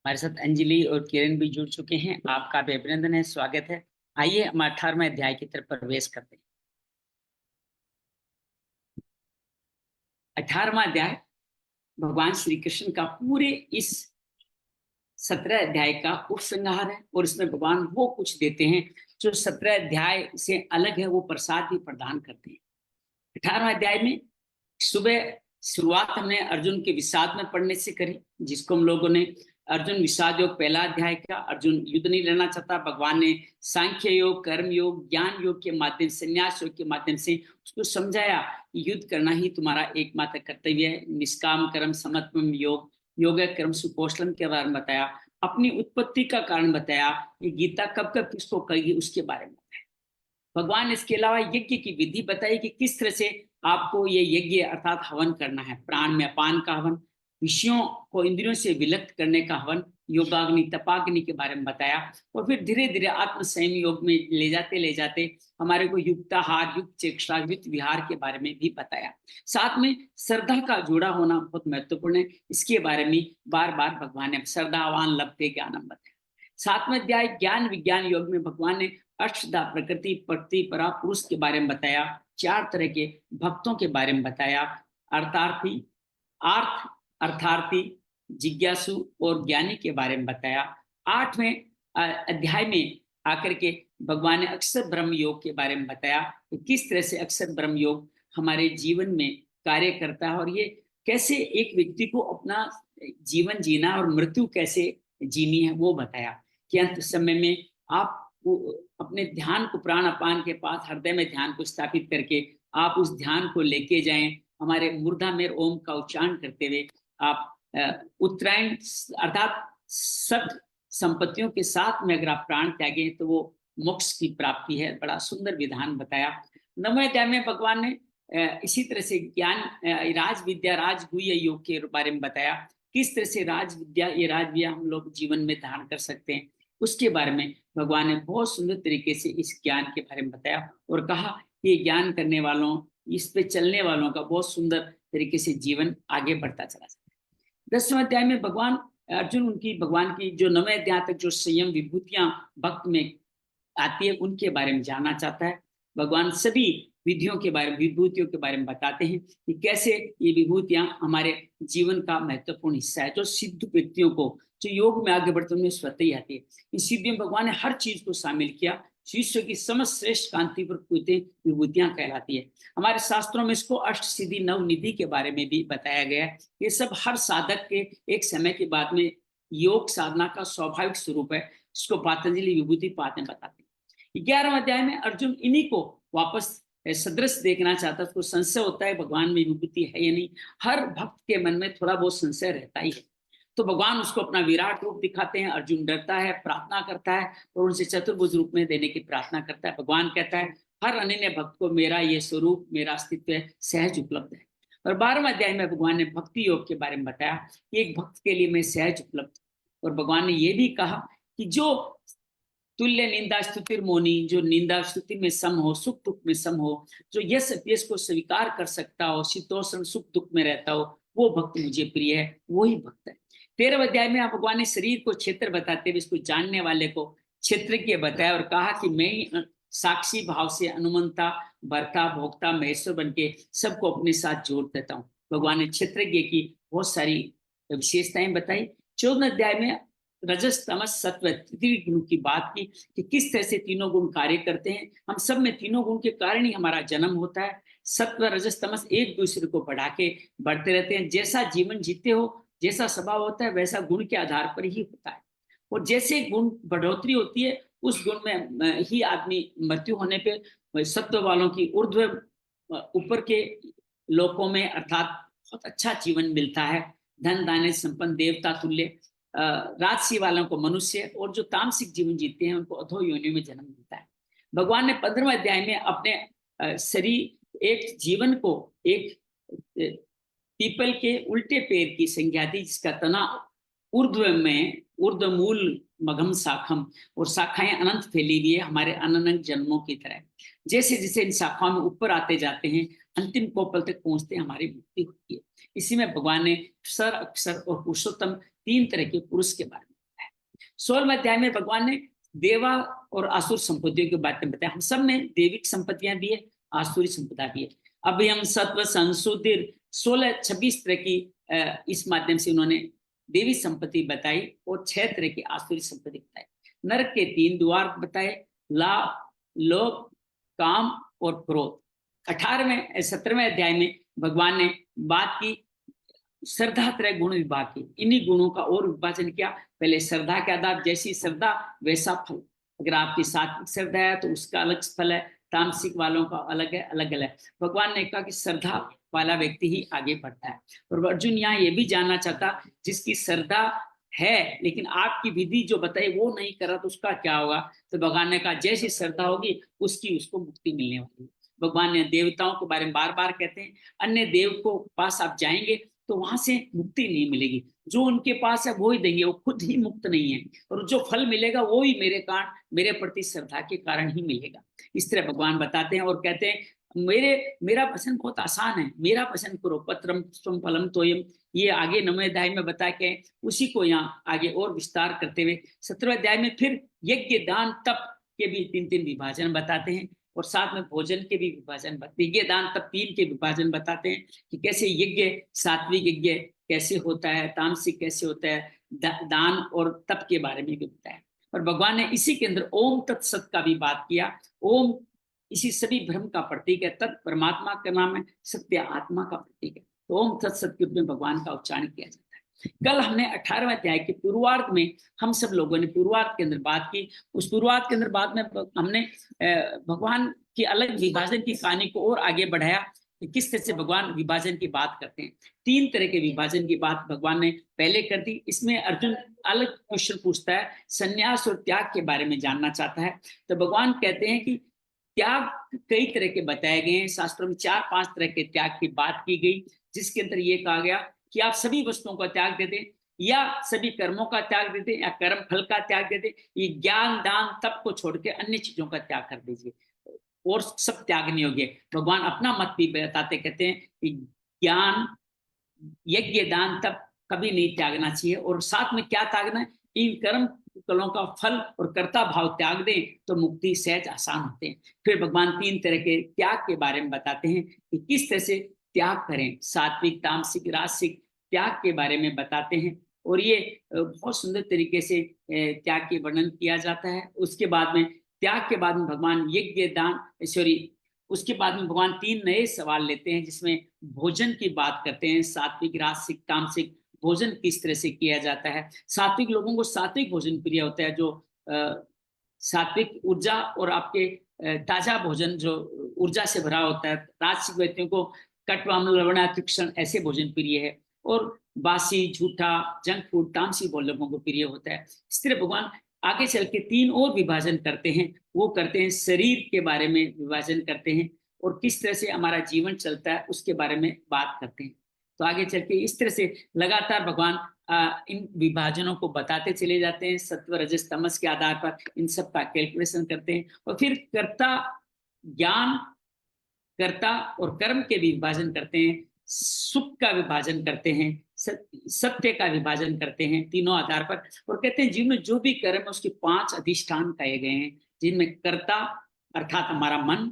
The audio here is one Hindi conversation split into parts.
हमारे साथ अंजलि और किरण भी जुड़ चुके हैं। आपका भी अभिनंदन है, स्वागत है। आइए हम 18वें अध्याय की तरफ प्रवेश करते हैं। 18वां अध्याय भगवान श्री कृष्ण का पूरे इस 17 अध्याय का उपसंहार है और इसमें भगवान वो कुछ देते हैं जो 17 अध्याय से अलग है, वो प्रसाद भी प्रदान करते हैं। 18वां अध्याय में सुबह शुरुआत हमने अर्जुन के विषाद में पढ़ने से करी, जिसको हम लोगों ने अर्जुन विषाद योग पहला अध्याय का। अर्जुन युद्ध नहीं लड़ना चाहता, भगवान ने सांख्य योग, कर्म योग, ज्ञान योग के माध्यम से, संन्यास योग के माध्यम से उसको समझाया कि युद्ध करना ही तुम्हारा एकमात्र कर्तव्य है। निष्काम कर्म समत्वम योग, योग कर्म सुकौशलम के बारे में बताया। अपनी उत्पत्ति का कारण बताया, ये गीता कब कब किसको कहेगी उसके बारे में बताया। भगवान इसके अलावा यज्ञ की विधि बताई कि किस तरह से आपको ये यज्ञ अर्थात हवन करना है। प्राण में अपान का हवन, विषयों को इंद्रियों से विलक्त करने का हवन, योगाग्नि तपाग्नि के बारे में बताया। और फिर धीरे धीरे आत्म संयम योग में ले जाते हमारे को युक्ताहार, युक्त चेष्टा, युक्त विहार के बारे में भी बताया। साथ में श्रद्धा का जुड़ा होना बहुत महत्वपूर्ण है, इसके बारे में बार बार भगवान ने श्रद्धावान लभते ज्ञानम बताया। 7वें अध्याय ज्ञान विज्ञान योग में भगवान ने अष्टधा, प्रकृति, प्रकृति, परा, पुरुष के बारे में बताया। 4 तरह के भक्तों के बारे में बताया, अर्थार्थी, आर्थ, अर्थार्थी, जिज्ञासु और ज्ञानी के बारे में बताया। 8वें अध्याय में आकर के भगवान ने अक्षर ब्रह्म योग के बारे में बताया कि किस तरह से अक्षर ब्रह्म योग हमारे जीवन में कार्य करता है और ये कैसे एक व्यक्ति को अपना जीवन जीना और मृत्यु कैसे जीनी है वो बताया। कि अंत समय में आप अपने ध्यान को प्राण अपान के पास हृदय में ध्यान को स्थापित करके आप उस ध्यान को लेके जाएं। हमारे मूर्धा में ओम का उच्चारण करते हुए आप उत्तरायण अर्थात सत संपत्तियों के साथ में अगर आप प्राण त्यागें तो वो मोक्ष की प्राप्ति है। बड़ा सुंदर विधान बताया। 9वें अध्याय में भगवान ने इसी तरह से ज्ञान, राज विद्या, राजगुह्य योग के बारे में बताया। किस तरह से राज विद्या हम लोग जीवन में धारण कर सकते हैं, उसके बारे में भगवान ने बहुत सुंदर तरीके से इस ज्ञान के बारे में बताया और कहा कि ज्ञान करने वालों, इस पे चलने वालों का बहुत सुंदर तरीके से जीवन आगे बढ़ता चला जाता है। 10वें अध्याय में भगवान अर्जुन भगवान की जो 9वें अध्याय तक जो संयम विभूतियां भक्त में आती है उनके बारे में जानना चाहता है। भगवान सभी विधियों के बारे में, विभूतियों के बारे में बताते हैं कि कैसे ये विभूतियां हमारे जीवन का महत्वपूर्ण हिस्सा है। जो सिद्ध व्यक्तियों को जो योग में आगे बढ़ते उनमें स्वतः ही आती है। इस सिद्धि में भगवान ने हर चीज को शामिल किया। शिष्य की समस्त श्रेष्ठ कांति विभूतियां कहलाती है। हमारे शास्त्रों में इसको अष्ट सिद्धि नव निधि के बारे में भी बताया गया है। ये सब हर साधक के एक समय के बाद में योग साधना का स्वाभाविक स्वरूप है, जिसको पतंजलि विभूति पाद में बताते हैं। 11वें अध्याय में अर्जुन इन्हीं को वापस सदृश देखना चाहता है। उसको संशय होता है भगवान में विभूति है या नहीं। हर भक्त के मन में थोड़ा बहुत संशय रहता ही है, तो भगवान उसको अपना विराट रूप दिखाते हैं। अर्जुन डरता है, प्रार्थना करता है और उनसे चतुर्भुज रूप में देने की प्रार्थना करता है। भगवान कहता है हर अनन्य भक्त को मेरा ये स्वरूप, मेरा अस्तित्व सहज उपलब्ध है। और 12वें अध्याय में भगवान ने भक्ति योग के बारे में बताया कि एक भक्त के लिए मैं सहज उपलब्ध। और भगवान ने ये भी कहा कि जो तुल्य निंदा स्तुतिर मौनी, जो निंदा स्तुति में सम हो, सुख दुख में सम हो, जो यश अपयश को स्वीकार कर सकता हो, शीतोष्ण सुख दुख में रहता हो, वो भक्त मुझे प्रिय है, वही भक्त है। 13वें अध्याय में आप भगवान ने शरीर को क्षेत्र बताते हुए इसको जानने वाले को क्षेत्रज्ञ बताया और कहा कि मैं साक्षी भाव से अनुमंता, भर्ता, भोक्ता, महेश्वर बन के सबको अपने साथ जोड़ देता हूँ। भगवान ने क्षेत्रज्ञ की बहुत सारी विशेषताएं बताई। 14वें अध्याय में रजस तमस सत्व गुण की बात की कि किस तरह से तीनों गुण कार्य करते हैं। हम सब में तीनों गुण के कारण ही हमारा जन्म होता है। सत्व रजस तमस एक दूसरे को बढ़ा के बढ़ते रहते हैं। जैसा जीवन जीते हो, जैसा स्वभाव होता है, वैसा गुण के आधार पर ही होता है। और जैसे गुण बढ़ोतरी होती है उस गुण में ही आदमी मृत्यु होने पे सत्व वालों की ऊर्ध्व ऊपर के लोकों में अर्थात बहुत अच्छा जीवन मिलता है। धन दाने संपन्न देवता तुल्य। राजसी वालों को मनुष्य और जो तामसिक जीवन जीते हैं उनको अधो योनि में जन्म मिलता है। भगवान ने 15वें अध्याय में अपने शरीर एक जीवन को एक पीपल के उल्टे पैर की संज्ञा दी, जिसका तना ऊर्ध्व में ऊर्ध्व मूल मघम शाखम, और शाखाएं अनंत फैली हुई है हमारे अनंत जन्मों की तरह। जैसे जैसे इन शाखाओं में ऊपर आते जाते हैं अंतिम कोपल तक पहुंचते हमारी मुक्ति होती है। इसी में भगवान ने क्षर अक्षर और पुरुषोत्तम 3 तरह के पुरुष के बारे में 16वें अध्याय में भगवान ने देवा और आसुर संपत्तियों के बारे में बताया। हम सब में देविक संपत्तियां भी है, आसुरी संपदा भी है। अभी हम सत्व संशोधित 16-26 तरह की इस माध्यम से उन्होंने देवी संपत्ति बताई और 6 तरह की आसुरी संपत्ति बताई। नरक के 3 द्वार बताए, लाभ, लोभ, काम और क्रोध। 17वें अध्याय में भगवान ने बात की श्रद्धा तरह गुण विभाग की, इन्हीं गुणों का और विभाजन किया। पहले श्रद्धा के आधार, जैसी श्रद्धा वैसा फल। अगर आपकी सात्विक श्रद्धा है तो उसका अलग फल है, तामसिक वालों का अलग है, अलग अलग। भगवान ने कहा कि श्रद्धा वाला व्यक्ति ही आगे बढ़ता है। और अर्जुन यहाँ ये भी जानना चाहता, जिसकी श्रद्धा है लेकिन आपकी विधि जो बताई वो नहीं करा तो उसका क्या होगा? तो भगवान ने कहा जैसी श्रद्धा होगी उसकी उसको मुक्ति मिलने वाली है। भगवान ने देवताओं के बारे में बार बार कहते हैं, अन्य देव को पास आप जाएंगे तो वहां से मुक्ति नहीं मिलेगी, जो उनके पास है वो ही देंगे, वो खुद ही मुक्त नहीं है, और जो फल मिलेगा वो ही मेरे प्रति श्रद्धा के कारण ही मिलेगा। इस तरह भगवान बताते हैं और कहते हैं मेरा वचन बहुत आसान है, मेरा वचन करो, पत्रम स्वम फलम तोयम। ये आगे 9वें अध्याय में बता के उसी को यहाँ आगे और विस्तार करते हुए 17वें अध्याय में फिर यज्ञ, दान, तप के भी 3-3 विभाजन बताते हैं, और साथ में भोजन के भी विभाजन, यज्ञ, दान, तप 3 के विभाजन बताते हैं कि कैसे यज्ञ, सात्विक यज्ञ कैसे होता है, तामसिक कैसे होता है, दान और तप के बारे में भी बताया। और भगवान ने इसी के अंदर ओम तत्सत का भी बात किया। ओम इसी सभी भ्रम का प्रतीक है, तत् परमात्मा का नाम है, सत्य आत्मा का प्रतीक है। तो ओम तत्सत के रूप में भगवान का उच्चारण किया जाता है। कल हमने 18वें अध्याय के पूर्वार्ध में हम सब लोगों ने पूर्वार्ध के अंदर बात की। उस पूर्वार्ध के अंदर बाद में हमने भगवान की अलग विभाजन की कहानी को और आगे बढ़ाया कि किस तरह से भगवान विभाजन की बात करते हैं। 3 तरह के विभाजन की बात भगवान ने पहले कर दी। इसमें अर्जुन अलग क्वेश्चन पूछता है, संन्यास और त्याग के बारे में जानना चाहता है। तो भगवान कहते हैं कि त्याग कई तरह के बताए गए हैं, शास्त्रों में 4-5 तरह के त्याग की बात की गई, जिसके अंदर ये कहा गया कि आप सभी वस्तुओं का त्याग दे दें, या सभी कर्मों का त्याग दे दें, या कर्म फल का त्याग दे दें। ये ज्ञान, दान, तप को छोड़ के अन्य चीजों का त्याग कर दीजिए और सब त्यागने योग्य। भगवान अपना मत भी बताते, कहते हैं कि ज्ञान, यज्ञ, दान, तप कभी नहीं त्यागना चाहिए, और साथ में क्या त्यागना है, इन कर्म कलों का फल और कर्ता भाव त्याग दें तो मुक्ति सहज आसान होते हैं। फिर भगवान 3 तरह के त्याग के बारे में बताते हैं कि किस तरह से त्याग करें, सात्विक, तामसिक, राजसिक त्याग के बारे में बताते हैं, और ये बहुत सुंदर तरीके से त्याग के वर्णन किया जाता है। उसके बाद में त्याग के बाद में भगवान यज्ञ, दान, उसके बाद में भगवान 3 नए सवाल लेते हैं, जिसमें भोजन की बात करते हैं, सात्विक, राजसिक, तामसिक भोजन किस तरह से किया जाता है। सात्विक लोगों को सात्विक भोजन प्रिय होता है, जो सात्विक ऊर्जा और आपके ताजा भोजन जो ऊर्जा से भरा होता है। राजसिक व्यक्तियों को कट्वाम, लवणा, तीक्ष्ण ऐसे भोजन प्रिय है, और बासी, झूठा, जंक फूड तामसी लोगों को प्रिय होता है। इस तरह भगवान आगे चल के 3 और विभाजन करते हैं। वो करते हैं शरीर के बारे में विभाजन करते हैं, और किस तरह से हमारा जीवन चलता है उसके बारे में बात करते हैं। तो आगे चल के इस तरह से लगातार भगवान इन विभाजनों को बताते चले जाते हैं। सत्व, रजस, तमस के आधार पर इन सब का कैलकुलेशन करते हैं, और फिर कर्ता, ज्ञान, कर्ता और कर्म के भी विभाजन करते हैं, सुख का विभाजन करते हैं, सत्य का विभाजन करते हैं, तीनों आधार पर। और कहते हैं जीवन में जो भी कर्म है उसके 5 अधिष्ठान कहे गए हैं, जिनमें कर्ता अर्थात हमारा मन,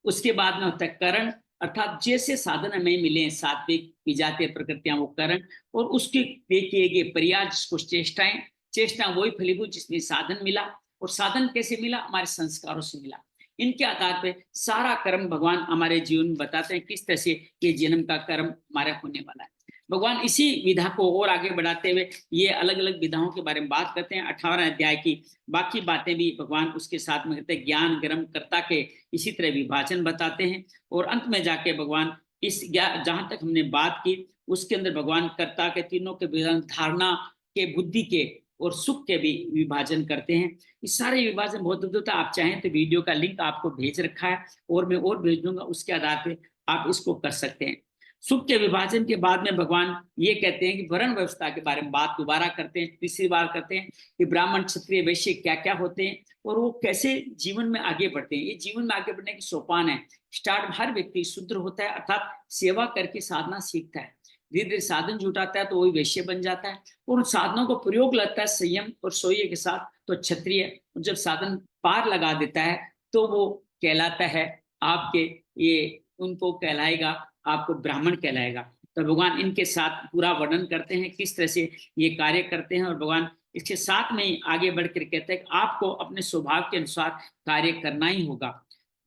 उसके बाद में होता है करण अर्थात जैसे साधन हमें मिले, सात्विक, विजातीय प्रकृतियां वो करण, और उसके किए गए प्रयास जिसको चेष्टाएं, चेष्टा वही फलीभूत जिसमें साधन मिला, और साधन कैसे मिला, हमारे संस्कारों से मिला। इनके आधार पे सारा कर्म भगवान हमारे जीवन में बताते हैं किस तरह से ये जन्म का कर्म हमारा होने वाला है। भगवान इसी विधा को और आगे बढ़ाते हुए ये अलग अलग विधाओं के बारे में बात करते हैं। 18वें अध्याय की बाकी बातें भी भगवान उसके साथ में कहते हैं, ज्ञान, कर्म, कर्ता के इसी तरह विभाजन बताते हैं, और अंत में जाके भगवान इस जहां तक हमने बात की उसके अंदर भगवान कर्ता के तीनों के विभाजन, धारणा के, बुद्धि के और सुख के भी विभाजन करते हैं। इस सारे विभाजन बहुत अद्भुत है। आप चाहें तो वीडियो का लिंक आपको भेज रखा है, और मैं और भेज दूंगा, उसके आधार पे आप इसको कर सकते हैं। सुख के विभाजन के बाद में भगवान ये कहते हैं कि वर्ण व्यवस्था के बारे में बात दोबारा करते हैं, तीसरी बार करते हैं कि ब्राह्मण, क्षत्रिय, वैश्य क्या क्या होते हैं और वो कैसे जीवन में आगे बढ़ते हैं। ये जीवन में आगे बढ़ने की सोपान है। स्टार्ट हर व्यक्ति शूद्र होता है, अर्थात सेवा करके साधना सीखता है। धीरे धीरे साधन जुटाता है तो वही वैश्य बन जाता है, और उन साधनों को प्रयोग लगता है संयम और सोये के साथ तो क्षत्रिय। जब साधन पार लगा देता है तो वो कहलाता है आपके, ये उनको कहलाएगा, आपको ब्राह्मण कहलाएगा। तो भगवान इनके साथ पूरा वर्णन करते हैं किस तरह से ये कार्य करते हैं, और भगवान इसके साथ में ही आगे बढ़कर कहते हैं कि आपको अपने स्वभाव के अनुसार कार्य करना ही होगा।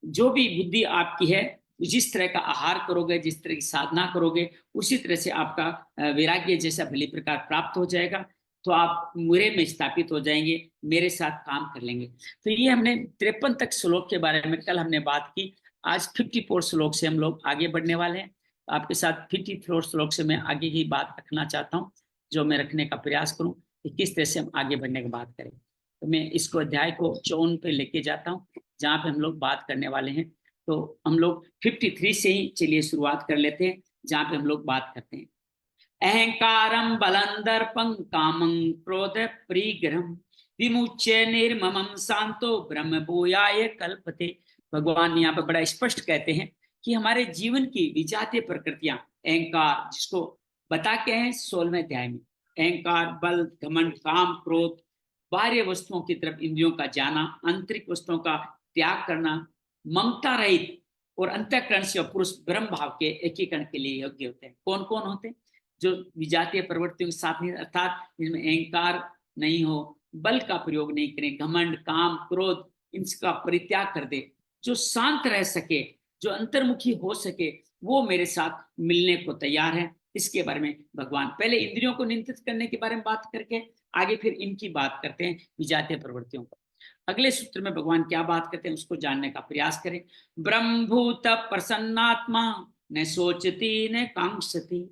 जो भी बुद्धि आपकी है, जिस तरह का आहार करोगे, जिस तरह की साधना करोगे, उसी तरह से आपका वैराग्य जैसा भली प्रकार प्राप्त हो जाएगा। तो आप मुरे में स्थापित हो जाएंगे, मेरे साथ काम कर लेंगे। तो ये हमने 53 तक श्लोक के बारे में कल हमने बात की। आज 54 श्लोक से हम लोग आगे बढ़ने वाले हैं। आपके साथ 54 श्लोक से मैं आगे की बात रखना चाहता हूँ, जो मैं रखने का प्रयास करूँ कि किस तरह से हम आगे बढ़ने की बात करें। तो मैं इसको अध्याय को 54 पे लेके जाता हूँ, जहाँ पे हम लोग बात करने वाले हैं। तो हम लोग 53 से ही चलिए शुरुआत कर लेते हैं, जहाँ पे हम लोग बात करते हैं। अहंकारं बलं दर्पं कामं क्रोध परिग्रहं विमुच्य निर्ममं शांतो ब्रह्म भूयाय कल्पते। भगवान यहाँ पर बड़ा स्पष्ट कहते हैं कि हमारे जीवन की विजातीय प्रकृतियां, अहंकार जिसको बता के हैं 16वें अध्याय में, अहंकार, बल, घमंड, काम, क्रोध, बाह्य वस्तुओं की तरफ इंद्रियों का जाना, आंतरिक वस्तुओं का त्याग करना, ममता रहित और अंतःकरण से पुरुष ब्रह्म भाव के एकीकरण के लिए योग्य होते हैं। कौन कौन होते हैं? जो विजातीय प्रवृत्तियों के साथ नहीं, अर्थात जिनमें अहंकार नहीं हो, बल का प्रयोग नहीं करें, घमंड, काम, क्रोध, इनका परित्याग कर दे, जो शांत रह सके, जो अंतर्मुखी हो सके, वो मेरे साथ मिलने को तैयार है। इसके बारे में भगवान पहले इंद्रियों को नियंत्रित करने के बारे में बात करके आगे फिर इनकी बात करते हैं, विजातीय प्रवृत्तियों को। अगले सूत्र में भगवान क्या बात करते हैं उसको जानने का प्रयास करें। ब्रह्मभूत प्रसन्नात्मा न सोचती न कांक्षति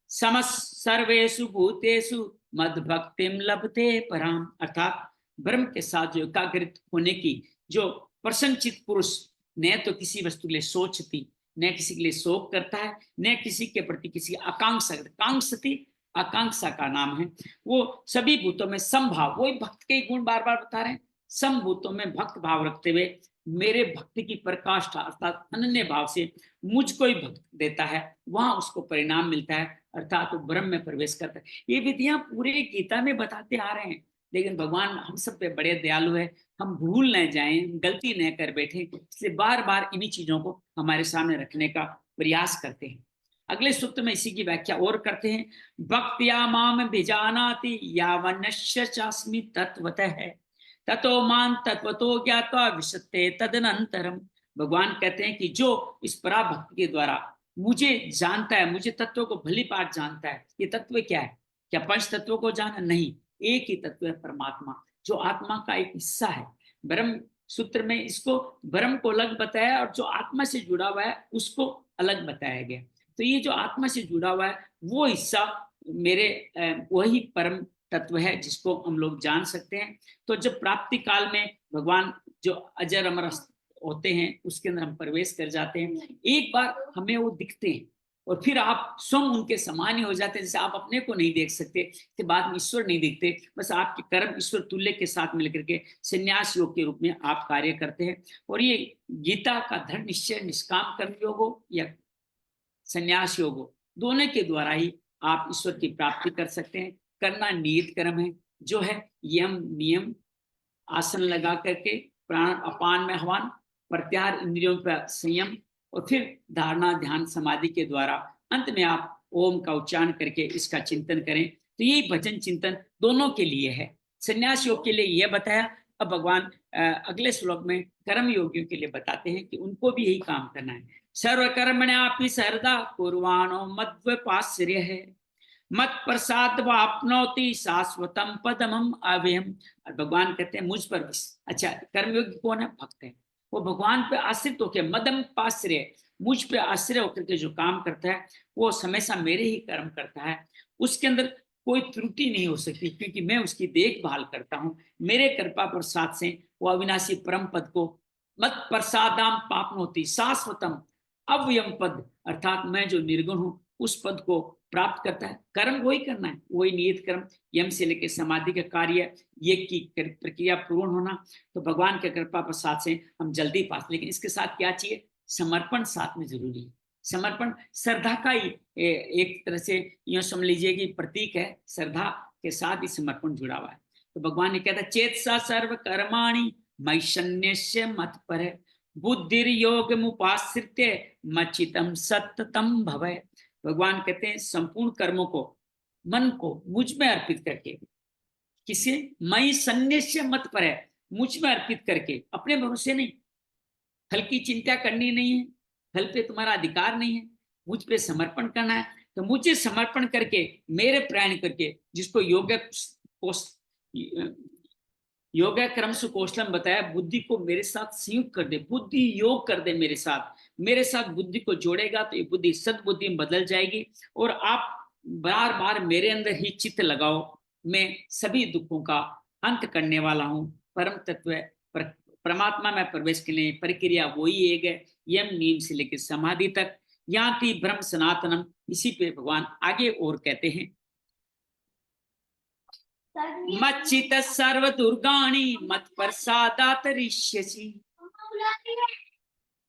समस सर्वेषु भूतेषु मद भक्तिम लभते पराम। अर्थात ब्रह्म के साथ जो एकाग्रित होने की जो प्रसन्नचित पुरुष न तो किसी वस्तु के लिए सोचती, न किसी के लिए शोक करता है, न किसी के प्रति किसी आकांक्षा, कांक्षति आकांक्षा का नाम है। वो सभी भूतों में समभाव, वही भक्त के गुण बार बार बता रहे हैं, सम भूतों में भक्त भाव रखते हुए मेरे भक्ति की प्रकाष्ठा अर्थात अनन्य भाव से मुझको ही भक्त देता है, वहां उसको परिणाम मिलता है, अर्थात वो ब्रह्म में प्रवेश करता है। ये विधियां पूरे गीता में बताते आ रहे हैं, लेकिन भगवान हम सब पे बड़े दयालु है, हम भूल न जाएं, गलती न कर बैठे, इसलिए बार बार इन्हीं चीजों को हमारे सामने रखने का प्रयास करते हैं। अगले सूत्र में इसी की व्याख्या और करते हैं। भक्त्या माम भिजानाति यावन्नश्य चास्मि तत्वतः ततो मान तत्वतो ज्ञात्वा विशते तदनंतरम। भगवान कहते हैं कि जो इस पराभक्ति के द्वारा मुझे जानता है, मुझे तत्व को भली बात जानता है। ये तत्व क्या है? क्या पंच तत्वों को जाना? नहीं, एक ही तत्व है, परमात्मा, जो आत्मा का एक हिस्सा है। ब्रह्म सूत्र में इसको ब्रह्म को अलग बताया और जो आत्मा से जुड़ा हुआ है उसको अलग बताया गया। तो ये जो आत्मा से जुड़ा हुआ है वो हिस्सा मेरे वही परम तत्व है जिसको हम लोग जान सकते हैं। तो जब प्राप्ति काल में भगवान जो अजर अमर होते हैं उसके अंदर हम प्रवेश कर जाते हैं, एक बार हमें वो दिखते हैं और फिर आप स्वयं उनके समान ही हो जाते हैं। जैसे आप अपने को नहीं देख सकते, तो बाद में ईश्वर नहीं दिखते, बस आपके कर्म ईश्वर तुल्य के साथ मिलकर के संन्यास योग के रूप में आप कार्य करते हैं। और ये गीता का दृढ़ निश्चय निष्काम कर्म योग हो या संन्यास योग हो, दोनों के द्वारा ही आप ईश्वर की प्राप्ति कर सकते हैं। करना नियत कर्म है, जो है यम नियम, आसन लगा करके प्राण अपान में हवन, प्रत्याहार इंद्रियों पर संयम, और फिर धारणा ध्यान समाधि के द्वारा अंत में आप ओम का उच्चारण करके इसका चिंतन करें। तो यही भजन चिंतन दोनों के लिए है। संन्यास योग के लिए यह बताया। अब भगवान अगले श्लोक में कर्म योगियों के लिए बताते हैं कि उनको भी यही काम करना है। सर्वकर्मण्यापि सर्वदा कुर्वाणो मद्व्यपाश्रय है मत प्रसाद वापनौति शाश्वतम पदमम अव्ययम। और भगवान कहते हैं मुझ पर, अच्छा कर्मयोगी कौन है? भक्त है। वो भगवान पे आश्रित होकर मदम पाश्रय, मुझ पे आश्रय होकर के जो काम करता है वो हमेशा मेरे ही कर्म करता है, उसके अंदर कोई त्रुटि नहीं हो सकती, क्योंकि मैं उसकी देखभाल करता हूँ। मेरे कृपा प्रसाद से वो अविनाशी परम पद को मत प्रसादाम पापनोति शाश्वतम अव्ययम पद, अर्थात मैं जो निर्गुण हूँ उस पद को प्राप्त करता है। कर्म वही करना है, वही नियत कर्म, यम से लेकर समाधि का कार्य, ये की प्रक्रिया पूर्ण होना। तो भगवान के कृपा प्रसाद से हम जल्दी पास, लेकिन इसके साथ क्या चाहिए? समर्पण साथ में जरूरी है। समर्पण श्रद्धा का ही एक तरह से यूं समझ लीजिए कि प्रतीक है, श्रद्धा के साथ ही समर्पण जुड़ा हुआ है। तो भगवान ने कहता चेतसा सर्व कर्माणि मयि सन्न्यस्य मत्पर बुद्धिर योग मुपाश्रित्य मच्चितम सततम भवय। भगवान कहते हैं संपूर्ण कर्मों को, मन को मुझ में अर्पित करके, किसे मयि सन्न्यस्य मत्पर, मुझ में अर्पित करके, अपने भरोसे नहीं, फल की चिंता करनी नहीं है, फल पे तुम्हारा अधिकार नहीं है, मुझ पे समर्पण करना है। तो मुझे समर्पण करके, मेरे प्रयाण करके, जिसको योग क्रम से कौशलम बताया, बुद्धि को मेरे साथ संयुक्त कर दे, बुद्धि योग कर दे मेरे साथ बुद्धि को जोड़ेगा तो ये बुद्धि सद्बुद्धि में बदल जाएगी। और आप बार बार मेरे अंदर ही चित्त लगाओ, मैं सभी दुखों का अंत करने वाला हूँ, परम तत्व परमात्मा में प्रवेश के लिए प्रक्रिया वही एक है, यम नीम से लेकर समाधि तक, याति ब्रह्म सनातनम। इसी पे भगवान आगे और कहते हैं मच्चित सर्व दुर्गाणि मत प्रसादात ऋष्यसि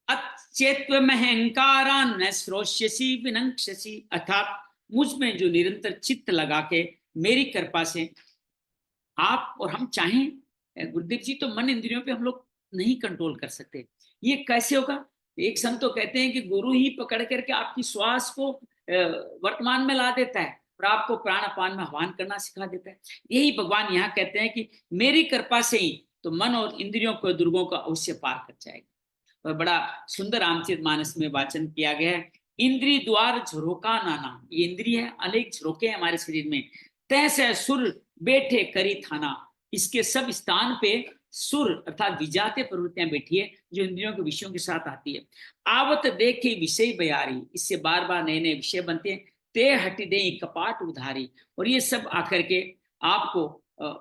अचेत्व महंकारान न श्रोष्यसि विनंक्षसि। अर्थात मुझ में जो निरंतर चित्त लगा के मेरी कृपा से आप और हम चाहें, गुरुदेव जी तो मन इंद्रियों पे हम लोग नहीं कंट्रोल कर सकते, ये कैसे होगा? एक संत तो कहते हैं कि गुरु ही पकड़ करके आपकी श्वास को वर्तमान में ला देता है और आपको प्राण अपान में आह्वान करना सिखा देता है। यही भगवान यहाँ कहते हैं कि मेरी कृपा से ही तो मन और इंद्रियों को, दुर्गों को अवश्य पार कर जाएगा। और बड़ा सुंदर रामचरितमानस में वाचन किया गया है, इंद्रिय द्वार झरोका नाना। ये इंद्रिय है, अनेक झरोके हैं हमारे शरीर में, तैसे सुर बैठे करी थाना। इसके सब स्थान पे सुर अर्थात विजातीय प्रवृत्तियां बैठी है, जो इंद्रियों के विषयों के साथ आती है। आवत देखे विषय बयारी, इससे बार बार नए नए विषय बनते हैं। ते हटि दे कपाट उधारी, और ये सब आकर के आपको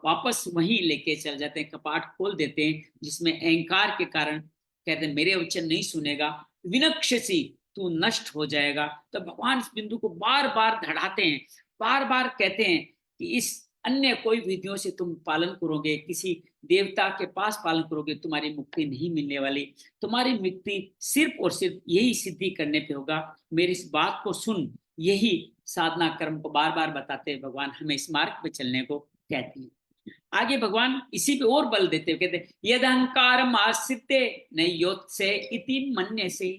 वापस वहीं लेके चल जाते हैं, कपाट खोल देते हैं, जिसमें अहंकार के कारण कहते हैं मेरे वचन नहीं सुनेगा, विनक्षसी तू नष्ट हो जाएगा। तो भगवान इस बिंदु को बार बार धड़ाते हैं, बार बार कहते हैं कि इस अन्य कोई विधियों से तुम पालन करोगे, किसी देवता के पास पालन करोगे, तुम्हारी मुक्ति नहीं मिलने वाली। तुम्हारी मुक्ति सिर्फ और सिर्फ यही सिद्धि करने पे होगा, मेरी इस बात को सुन। यही साधना कर्म को बार बार बताते हैं भगवान, हमें इस मार्ग पे चलने को कहते हैं। आगे भगवान इसी पे और बल देते हुए कहते यद अहंकार आश्रिते न योत्से इति मन्य से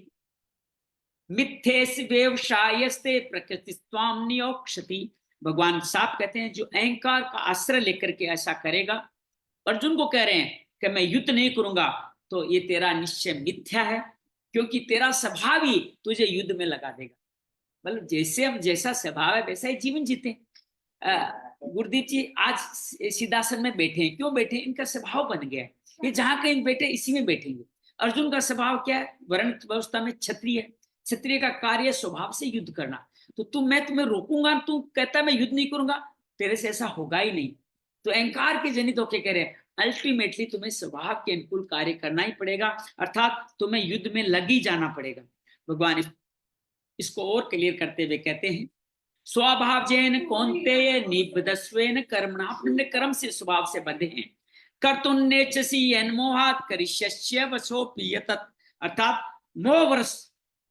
मिथ्येस व्यवसायस्ते प्रकृति स्वाम नियोक्षति। भगवान साफ कहते हैं जो अहंकार का आश्रय लेकर के ऐसा करेगा, अर्जुन को कह रहे हैं कि मैं युद्ध नहीं करूंगा, तो ये तेरा निश्चय मिथ्या है, क्योंकि तेरा स्वभाव ही तुझे युद्ध में लगा देगा। मतलब जैसे हम जैसा स्वभाव है वैसा ही जीवन जीते। गुरुदेव जी आज सिद्धासन में बैठे हैं, क्यों बैठे? इनका स्वभाव बन गया है, ये जहां कहीं बैठे इसी में बैठेंगे। अर्जुन का स्वभाव क्या है? वर्ण व्यवस्था में क्षत्रिय है, क्षत्रिय का कार्य स्वभाव से युद्ध करना। तो मैं तुम्हें रोकूंगा, तू कहता मैं युद्ध नहीं करूंगा, तेरे से ऐसा होगा ही नहीं। तो अहंकार के जनित होके कह रहे हैं अल्टीमेटली तुम्हें स्वभाव के अनुकूल कार्य करना ही पड़ेगा, अर्थात तुम्हें युद्ध में लग ही जाना पड़ेगा। भगवान इसको और क्लियर करते हुए कहते हैं स्वभाव जैन कौन्तेय निबद्धस्वेन कर्मणा, अपने कर्म से स्वभाव से बंधे हैं। कर्तुन्नेच्छसि मोहात् करिष्यस्य वशोऽपि यतत्, अर्थात मोहवश,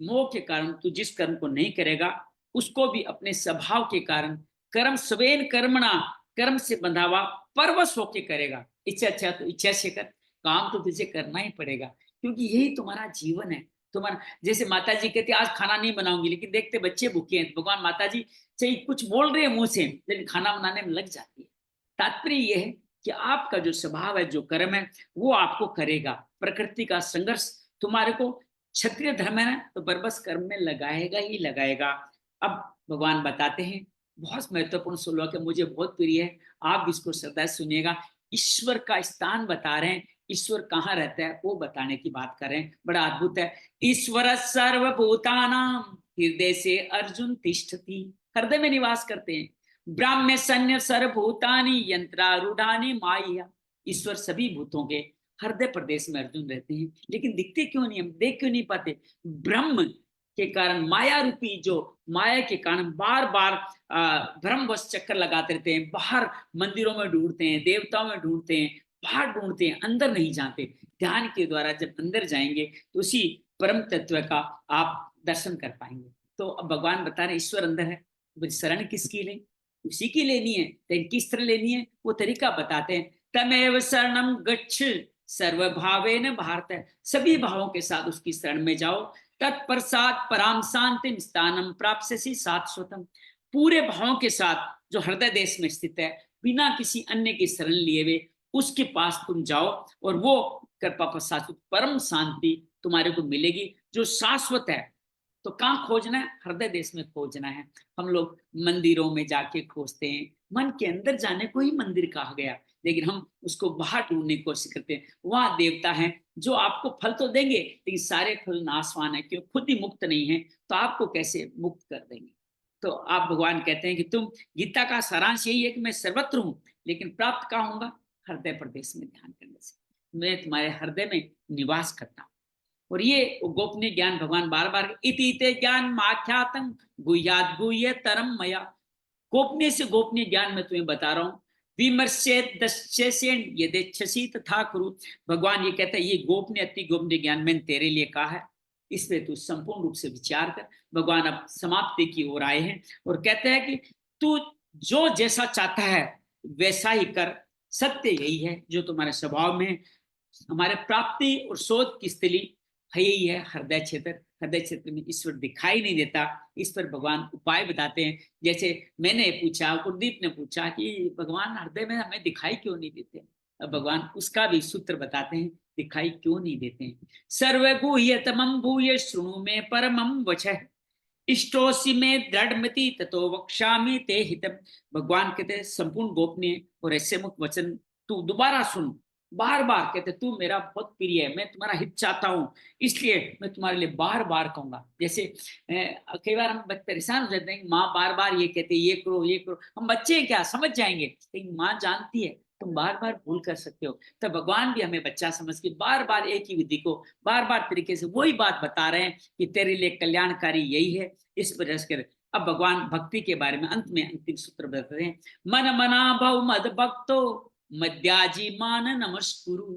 मोह के कारण तू जिस कर्म को नहीं करेगा उसको भी अपने स्वभाव के कारण कर्म स्वेन कर्मणा, कर्म से बंधा हुआ परवश होके करेगा। इच्छा तो इच्छा से कर, काम तो तुझे करना ही पड़ेगा, क्योंकि यही तुम्हारा जीवन है। तुम्हारा जैसे माता जी कहती है आज खाना नहीं बनाऊंगी, लेकिन देखते बच्चे भूखे हैं, भगवान माता जी चाहे कुछ बोल रहे हैं मुंह से, लेकिन खाना बनाने में लग जाती है। तात्पर्य यह है कि आपका जो स्वभाव है, जो कर्म है, वो आपको करेगा। प्रकृति का संघर्ष तुम्हारे को, क्षत्रिय धर्म है ना, तो बरबस कर्म में लगाएगा ही लगाएगा। अब भगवान बताते हैं बहुत महत्वपूर्ण श्लोक है, मुझे बहुत प्रिय है, आप इसको श्रद्धा सुनिएगा। ईश्वर का स्थान बता रहे हैं, ईश्वर कहाँ रहता है वो बताने की बात कर रहे हैं, बड़ा अद्भुत है। ईश्वर सर्वभूतानां हृदय से अर्जुन तिष्ठति, हृदय में निवास करते हैं। ब्राह्म्य सन्य सर्वभूतानि यंत्रारूढ़ानि माया, ईश्वर सभी भूतों के हृदय प्रदेश में अर्जुन रहते हैं, लेकिन दिखते क्यों नहीं, हम देख क्यों नहीं पाते? ब्रह्म के कारण, माया रूपी जो माया के कारण बार बार भ्रमवश चक्कर लगाते रहते हैं, बाहर मंदिरों में ढूंढते हैं, देवताओं में ढूंढते हैं, बाहर ढूंढते हैं, अंदर नहीं जाते। ध्यान के द्वारा जब अंदर जाएंगे तो उसी परम तत्व का आप दर्शन कर पाएंगे। तो अब भगवान बता रहे ईश्वर अंदर है, शरण किसकी लें, उसी की लेनी है, लेकिन किस तरह लेनी है वो तरीका बताते हैं। तमेव शरणम गच्छ सर्वभावेन भारत, सभी भावों के साथ उसकी शरण में जाओ। तत्पश्चात पराम शांतिम स्थानम प्राप्स्यसि शाश्वतम, पूरे भावों के साथ जो हृदय देश में स्थित है, बिना किसी अन्य की शरण लिए हुए उसके पास तुम जाओ, और वो कृपा पश्चात परम शांति तुम्हारे को मिलेगी जो शाश्वत है। तो कहाँ खोजना है, हृदय देश में खोजना है। हम लोग मंदिरों में जाके खोजते हैं, मन के अंदर जाने को ही मंदिर कहा गया, लेकिन हम उसको बाहर ढूंढने की कोशिश करते हैं। वहां देवता है जो आपको फल तो देंगे, लेकिन सारे फल नाशवान है, क्यों, खुद ही मुक्त नहीं है, तो आपको कैसे मुक्त कर देंगे। तो आप भगवान कहते हैं कि तुम, गीता का सारांश यही है कि मैं सर्वत्र हूं, लेकिन प्राप्त कहाँ होगा, हृदय प्रदेश में ध्यान करने से। मैं तुम्हारे हृदय में निवास करता हूँ। और ये गोपनीय ज्ञान भगवान बार बार, इति ते ज्ञान माख्यातम गुह्यात गुह्य तरम मया, गोपनीय से गोपनीय ज्ञान मैं तुम्हें बता रहा हूँ। विमर्शेत दस्यसेन यदेच्छसि तथा कुरु, भगवान ये कहता है ये गोपनीय अति गोपनीय ज्ञान मैंने तेरे लिए कहा है, इस पे तू संपूर्ण रूप से विचार कर। भगवान अब समाप्ति की ओर आए हैं और कहते हैं कि तू जो जैसा चाहता है वैसा ही कर, सत्य यही है जो तुम्हारे स्वभाव में। हमारे प्राप्ति और शोध की स्थली है यही है हृदय क्षेत्र। हृदय क्षेत्र में ईश्वर दिखाई नहीं देता, इस पर भगवान उपाय बताते हैं। जैसे मैंने पूछा, कुलदीप ने पूछा कि भगवान हृदय में हमें दिखाई क्यों नहीं देते, अब भगवान उसका भी सूत्र बताते हैं, दिखाई क्यों नहीं देते हैं। सर्वगुह्यतमं भूय शृणु में परमं वचः, इष्टोसी में दृढ़मति ततो वक्ष्यामि ते हितम, भगवान कहते हैं संपूर्ण गोपनीय और ऐसे मुख वचन तू दोबारा सुन। बार बार कहते तू मेरा बहुत प्रिय है, मैं तुम्हारा हित चाहता हूं, इसलिए मैं तुम्हारे लिए बार बार कहूंगा। जैसे कई बार हम परेशान हो जाते हैं, माँ बार बार ये कहते ये करो ये करो, हम बच्चे हैं क्या समझ जाएंगे, लेकिन माँ जानती है तुम बार बार भूल कर सकते हो। तो भगवान भी हमें बच्चा समझ के बार बार एक ही विधि को बार बार तरीके से वही बात बता रहे हैं कि तेरे लिए कल्याणकारी यही है। इस वजह से अब भगवान भक्ति के बारे में अंत में अंतिम सूत्र बताते हैं, मन मना भव मद भक्तो मद्याजी मान नमस्कुरु,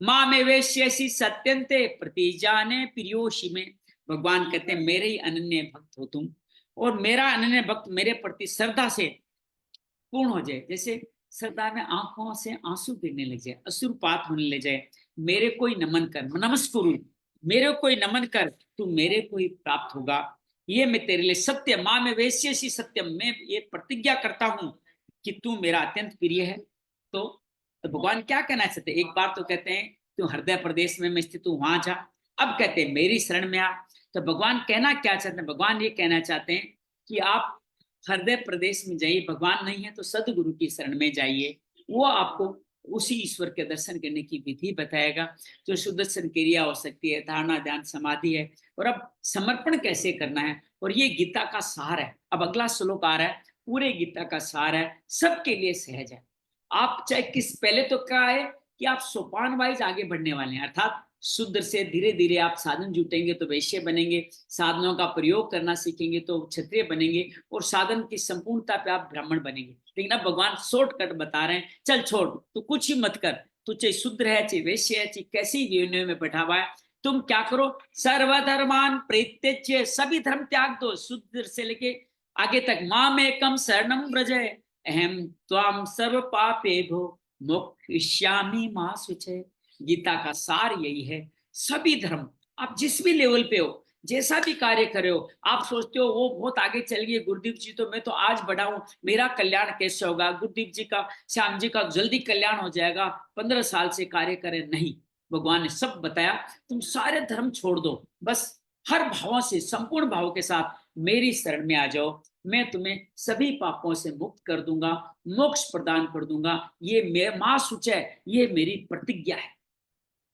माँ में वेश्यसी सत्यंते प्रतिजाने प्रियोषि में, भगवान कहते हैं मेरे ही अनन्य भक्त हो तुम, और मेरा अनन्य भक्त मेरे प्रति श्रद्धा से पूर्ण हो जाए। जैसे श्रद्धा में आंखों से आंसू गिरने लग जाए, अश्रुपात होने लग जाए, मेरे कोई नमन कर, नमस्कुरु, मेरे कोई नमन कर, तू मेरे को ही प्राप्त होगा। ये मैं तेरे लिए सत्य, माँ में वैश्यसी सत्यम, मैं ये प्रतिज्ञा करता हूं कि तू मेरा अत्यंत प्रिय है। तो भगवान क्या कहना चाहते हैं, एक बार तो कहते हैं तू हृदय प्रदेश में मैं स्थित हूं वहां जा, अब कहते हैं मेरी शरण में आ। तो भगवान कहना क्या चाहते हैं, भगवान ये कहना चाहते हैं कि आप हृदय प्रदेश में जाइए, भगवान नहीं है तो सदगुरु की शरण में जाइए, वो आपको उसी ईश्वर के दर्शन करने की विधि बताएगा, जो सुदर्शन क्रिया हो सकती है, धारणा ध्यान समाधि है, और अब समर्पण कैसे करना है। और ये गीता का सार है। अब अगला श्लोक आ रहा है, पूरे गीता का सार है, सबके लिए सहज है। आप चाहे किस, पहले तो क्या है कि आप सोपान वाइज आगे बढ़ने वाले हैं, अर्थात शुद्ध से धीरे धीरे आप साधन जुटेंगे तो वैश्य बनेंगे, साधनों का प्रयोग करना सीखेंगे तो क्षत्रिय बनेंगे, और साधन की संपूर्णता पे आप ब्राह्मण बनेंगे। लेकिन अब भगवान शॉर्टकट बता रहे हैं, चल छोड़, तू कुछ ही मत कर, तू चाहे शुद्र है चाहे वैश्य है चाहे कैसी भी में बैठा हुआ है, तुम क्या करो, सर्वधर्मान परित्यज्य, सभी धर्म त्याग दो, शुद्र से लेके आगे तक, माम एकम शरणम व्रज अहम त्वाम सर्व पापे भो मोक्षयिष्यामि मा शुचय। गीता का सार यही है, सभी धर्म, आप जिस भी लेवल पे हो, जैसा भी कार्य करे हो, आप सोचते हो वो बहुत आगे चल गए गुरुदेव जी, तो मैं तो आज बड़ा हूं, मेरा कल्याण कैसे होगा, गुरुदेव जी का श्याम जी का जल्दी कल्याण हो जाएगा, 15 साल से कार्य करें, नहीं, भगवान ने सब बताया, तुम सारे धर्म छोड़ दो, बस हर भावों से संपूर्ण भाव के साथ मेरी शरण में आ जाओ, मैं तुम्हें सभी पापों से मुक्त कर दूंगा, मोक्ष प्रदान कर दूंगा, ये मेरे मां शुचय, ये मेरी प्रतिज्ञा है।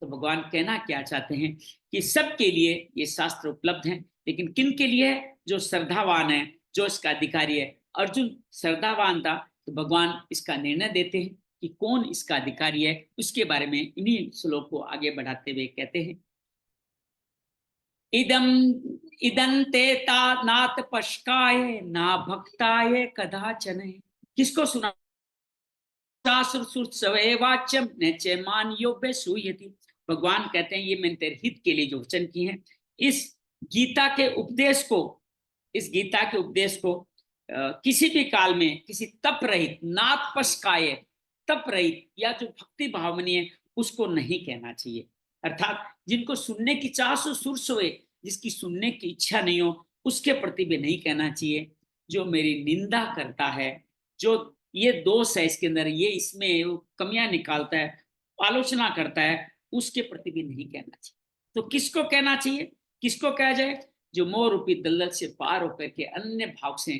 तो भगवान कहना क्या चाहते हैं कि सबके लिए ये शास्त्र उपलब्ध हैं, लेकिन किन के लिए है, जो श्रद्धावान है, जो इसका अधिकारी है। अर्जुन श्रद्धावान था, तो भगवान इसका निर्णय देते हैं कि कौन इसका अधिकारी है, उसके बारे में इन्हीं श्लोक को आगे बढ़ाते हुए कहते हैं, इदम इदंते ता नात पशकाय ना भक्ताय कदाचन, किसको सुना वाच्यम न च मान योग्य सूयति। भगवान कहते हैं ये मैंने तेरे हित के लिए जो वचन किए हैं, इस गीता के उपदेश को, इस गीता के उपदेश को किसी भी काल में किसी तप रहित, नातपस्काय, तप रहित या जो भक्ति भावनीय है उसको नहीं कहना चाहिए। अर्थात जिनको सुनने की चाह सो सुर सोए, जिसकी सुनने की इच्छा नहीं हो उसके प्रति भी नहीं कहना चाहिए। जो मेरी निंदा करता है, जो ये दोष है इसके अंदर, ये इसमें वो कमियां निकालता है, आलोचना करता है, उसके प्रति भी नहीं कहना चाहिए। तो किसको कहना चाहिए, किसको कहा जाए? जो मोह रूपी दलदल से पार होकर के अन्य भाव से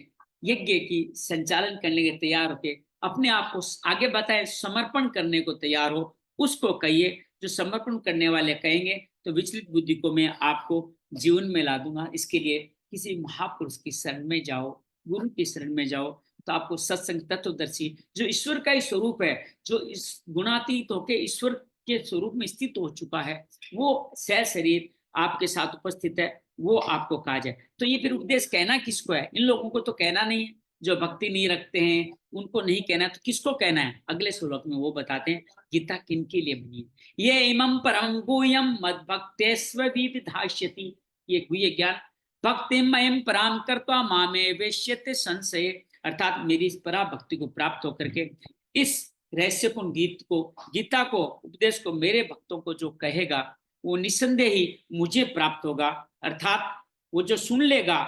यज्ञ की संचालन करने के तैयार होके अपने आप को आगे बताए, समर्पण करने को तैयार हो, उसको कहिए। जो समर्पण करने वाले कहेंगे तो विचलित बुद्धि को मैं आपको जीवन में ला दूंगा। इसके लिए किसी महापुरुष की शरण में जाओ, गुरु की शरण में जाओ, तो आपको सत्संग तत्वदर्शी जो ईश्वर का ही स्वरूप है, जो इस गुणातीत होके ईश्वर के स्वरूप में स्थित हो चुका है, वो सह शरीर आपके साथ उपस्थित है, वो आपको कहा जाए। तो ये फिर उपदेश कहना किसको है? इन लोगों को तो कहना नहीं है, जो भक्ति नहीं रखते हैं उनको नहीं कहना है, तो किसको कहना है? अगले श्लोक में वो बताते हैं गीता किन के लिए बनी है। ये इमं परम गुह्यम मद्भक्तेष्व विधास्यति, ये गुह्य ज्ञान भक्ति मयम पराम कर्त्वा मामे वेश्यते संशय, अर्थात मेरी इस परा भक्ति को प्राप्त होकर के इस रहस्यपूर्ण गीता को उपदेश को मेरे भक्तों को जो कहेगा वो निसंदेह ही मुझे प्राप्त होगा। अर्थात वो जो सुन लेगा,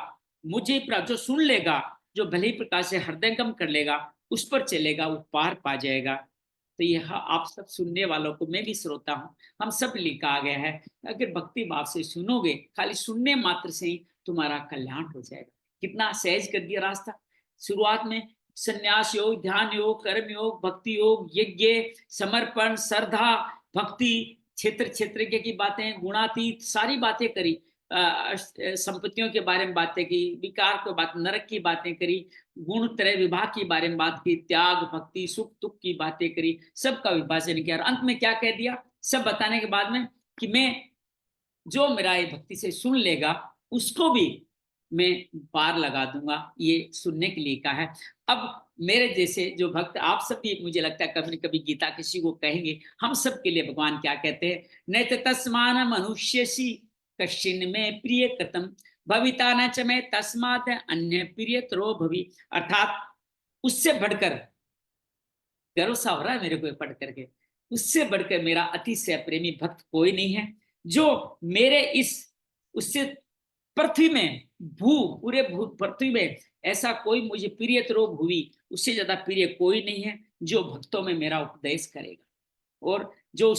मुझे जो सुन लेगा, जो भले प्रकार से हृदयंगम कर लेगा, उस पर चलेगा, वो पार पा जाएगा। तो यह आप सब सुनने वालों को, मैं भी श्रोता हूँ, हम सब लिखा गया है, अगर भक्ति भाव से सुनोगे, खाली सुनने मात्र से ही तुम्हारा कल्याण हो जाएगा। कितना सहज कर दिया रास्ता। शुरुआत में संन्यास योग, ध्यान योग, कर्म योग, भक्ति योग, यज्ञ, समर्पण, श्रद्धा, भक्ति, क्षेत्र क्षेत्र की बातें, गुणातीत सारी बातें करी, संपत्तियों के बारे में बातें की, विकार को बात, नरक की बातें करी, गुण त्रय विभाग के बारे में बात की, त्याग, भक्ति, सुख दुख की बातें करी, सबका विभाजन किया। और अंत में क्या कह दिया? सब बताने के बाद में कि मैं, जो मेरा ये भक्ति से सुन लेगा उसको भी मैं पार लगा दूंगा, ये सुनने के लिए कहा है। अब मेरे जैसे जो भक्त, आप सब भी मुझे लगता है कभी न कभी गीता किसी को कहेंगे, हम सब के लिए भगवान क्या कहते हैं? नैत तस्मान मनुष्यसी कश्चिन में प्रिय कृतम भविता न च मैं तस्मात् अन्य प्रियतरो भवि, अर्थात उससे बढ़कर, गर्व सा हो रहा है मेरे को पढ़ करके, उससे बढ़कर मेरा अतिशय प्रेमी भक्त कोई नहीं है। जो मेरे इस उससे पृथ्वी में, पूरे पृथ्वी में ऐसा कोई मुझे प्रियतरो भुवि, उससे ज्यादा प्रिय कोई नहीं है, जो भक्तों में मेरा उपदेश करेगा और जो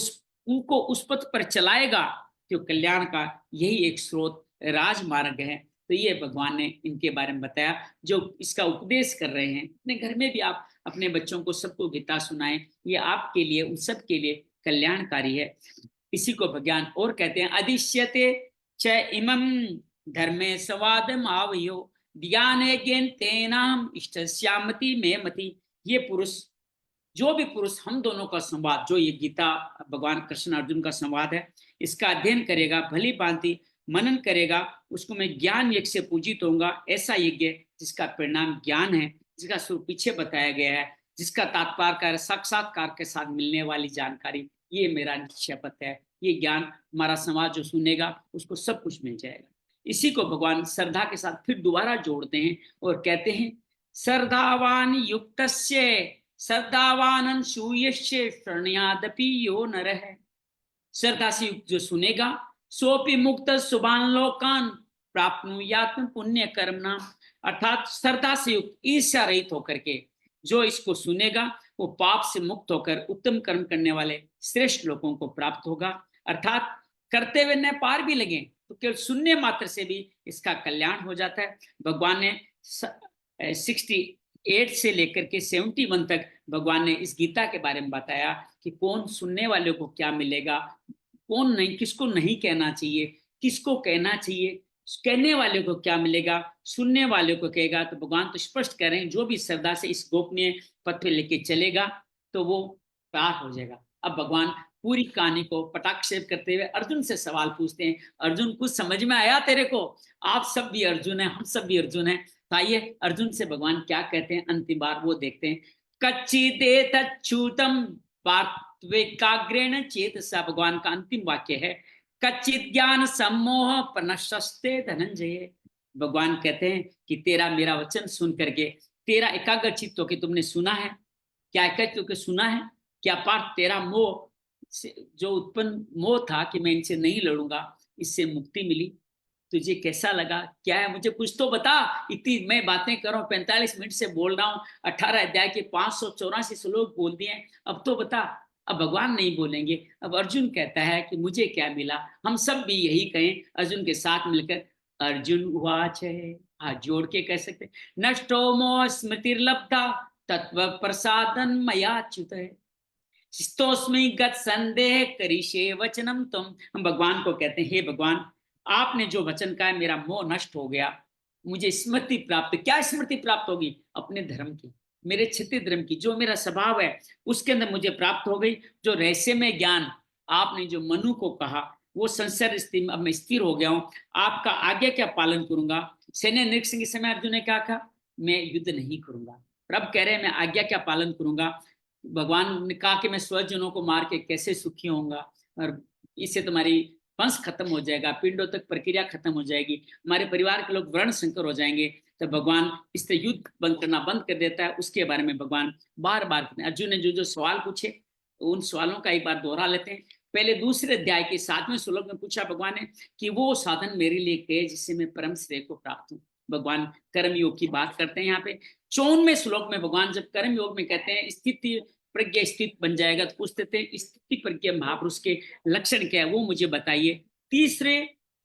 उनको उस पथ पर चलाएगा, जो कल्याण का यही एक स्रोत राजमार्ग है। तो ये भगवान ने इनके बारे में बताया, जो इसका उपदेश कर रहे हैं। अपने घर में भी आप अपने बच्चों को, सबको गीता सुनाएं, ये आपके लिए, उन सब के लिए कल्याणकारी है। इसी को भगवान और कहते हैं अधिष्यते च इमं धर्मे संवादम आवयो ज्ञाने ज्ञान तेनाम इष्टस्यामति में मति। ये पुरुष, जो भी पुरुष हम दोनों का संवाद, जो ये गीता भगवान कृष्ण अर्जुन का संवाद है, इसका अध्ययन करेगा, भली भांति मनन करेगा, उसको मैं ज्ञान यज्ञ से पूजित होऊंगा। ऐसा यज्ञ जिसका परिणाम ज्ञान है, जिसका स्वरूप पीछे बताया गया है, जिसका तात्पर्य साक्षात्कार के साथ मिलने वाली जानकारी, ये मेरा निश्चय पथ है। ये ज्ञान हमारा समाज जो सुनेगा उसको सब कुछ मिल जाएगा। इसी को भगवान श्रद्धा के साथ फिर दोबारा जोड़ते हैं और कहते हैं श्रद्धावान युक्तस्य श्रद्धावान शूयस्य शरण्यादपि यो नरः। श्रद्धा से युक्त जो सुनेगा सोपि मुक्त सुभान लोकान प्राप्नुयात् पुण्य कर्म नाम, अर्थात श्रद्धा से युक्त, ईर्ष्या रहित होकर के जो इसको सुनेगा वो पाप से मुक्त होकर उत्तम कर्म करने वाले श्रेष्ठ लोगों को प्राप्त होगा। अर्थात करते हुए न पार भी लगे तो केवल सुनने मात्र से भी इसका कल्याण हो जाता है। भगवान ने 68 से लेकर के 71 तक भगवान ने इस गीता के बारे में बताया कि कौन सुनने वाले को क्या मिलेगा, कौन नहीं, किसको नहीं कहना चाहिए, किसको कहना चाहिए, कहने वाले को क्या मिलेगा, सुनने वाले को कहेगा। तो भगवान तो स्पष्ट कह रहे हैं जो भी श्रद्धा से इस गोपनीय पथ पे लेके चलेगा तो वो पार हो जाएगा। अब भगवान पूरी कहानी को पटाक्षेप करते हुए अर्जुन से सवाल पूछते हैं, अर्जुन कुछ समझ में आया तेरे को? आप सब भी अर्जुन है, हम सब भी अर्जुन है। तो आइए अर्जुन से भगवान क्या कहते हैं अंतिम बार वो देखते हैं। कच्ची दे तच्युतम पार्थवेकाग्रेण चेतसा, भगवान का अंतिम वाक्य है। कच्चित ज्ञान सम्मोह प्रनशस्ते धनंजय। भगवान कहते हैं कि तेरा मेरा वचन सुन करके तेरा एकाग्र चित्त होकर तुमने सुना है, क्या एकाग्र होकर सुना है, क्या पार्थ तेरा मोह से जो उत्पन्न मोह था कि मैं इनसे नहीं लड़ूंगा, इससे मुक्ति मिली, तुझे कैसा लगा, क्या है, मुझे कुछ तो बता। इतनी मैं बातें कर रहा हूँ, 45 मिनट से बोल रहा हूँ, 18 अध्याय के 584 श्लोक बोल दिए, अब तो बता। अब भगवान नहीं बोलेंगे, अब अर्जुन कहता है कि मुझे क्या मिला, हम सब भी यही कहें अर्जुन के साथ मिलकर, अर्जुन उवाच है, हाथ जोड़ के कह सकते, नष्टो मोह स्मृतिर्लब्धा तत्व प्रसादन मयाच्युत है, स्तोस्मि गत संदेह करिष्ये वचनम तुम। हम भगवान को कहते हैं, हे भगवान आपने जो वचन कहा है मेरा मोह नष्ट हो गया, मुझे स्मृति प्राप्त, क्या स्मृति प्राप्त होगी, अपने धर्म की, मेरे क्षत्रिय धर्म की, जो मेरा स्वभाव है उसके अंदर मुझे प्राप्त हो गई। जो रहस्यमय ज्ञान आपने जो मनु को कहा, वो संसार स्थिति अब मैं स्थिर हो गया हूँ, आपका आज्ञा क्या पालन करूंगा। सैन्य निरीक्षण के समय अर्जुन ने क्या कहा, मैं युद्ध नहीं करूंगा, प्रभु कह रहे हैं मैं आज्ञा क्या पालन करूंगा। भगवान ने कहा कि मैं स्वजनों को मार के कैसे सुखी होऊंगा, और इससे तुम्हारी वंश खत्म हो जाएगा, पिंडों तक प्रक्रिया खत्म हो जाएगी, हमारे परिवार के लोग वर्ण संकर हो जाएंगे। तो भगवान इससे युद्ध बंद करना बंद कर देता है, उसके बारे में भगवान बार बार अर्जुन ने जो जो सवाल पूछे उन सवालों का एक बार दोहरा लेते हैं। पहले दूसरे अध्याय के 7वें श्लोक में पूछा भगवान ने कि वो साधन मेरे लिए कहे जिससे मैं परम श्रेय को प्राप्त हूँ। भगवान कर्म योग की बात करते हैं यहाँ पे। 54वें श्लोक में भगवान जब कर्म योग में कहते हैं स्थिति प्रज्ञा स्थित बन जाएगा, तो पूछते थे स्थिति प्रज्ञा महापुरुष के लक्षण क्या है वो मुझे बताइए। तीसरे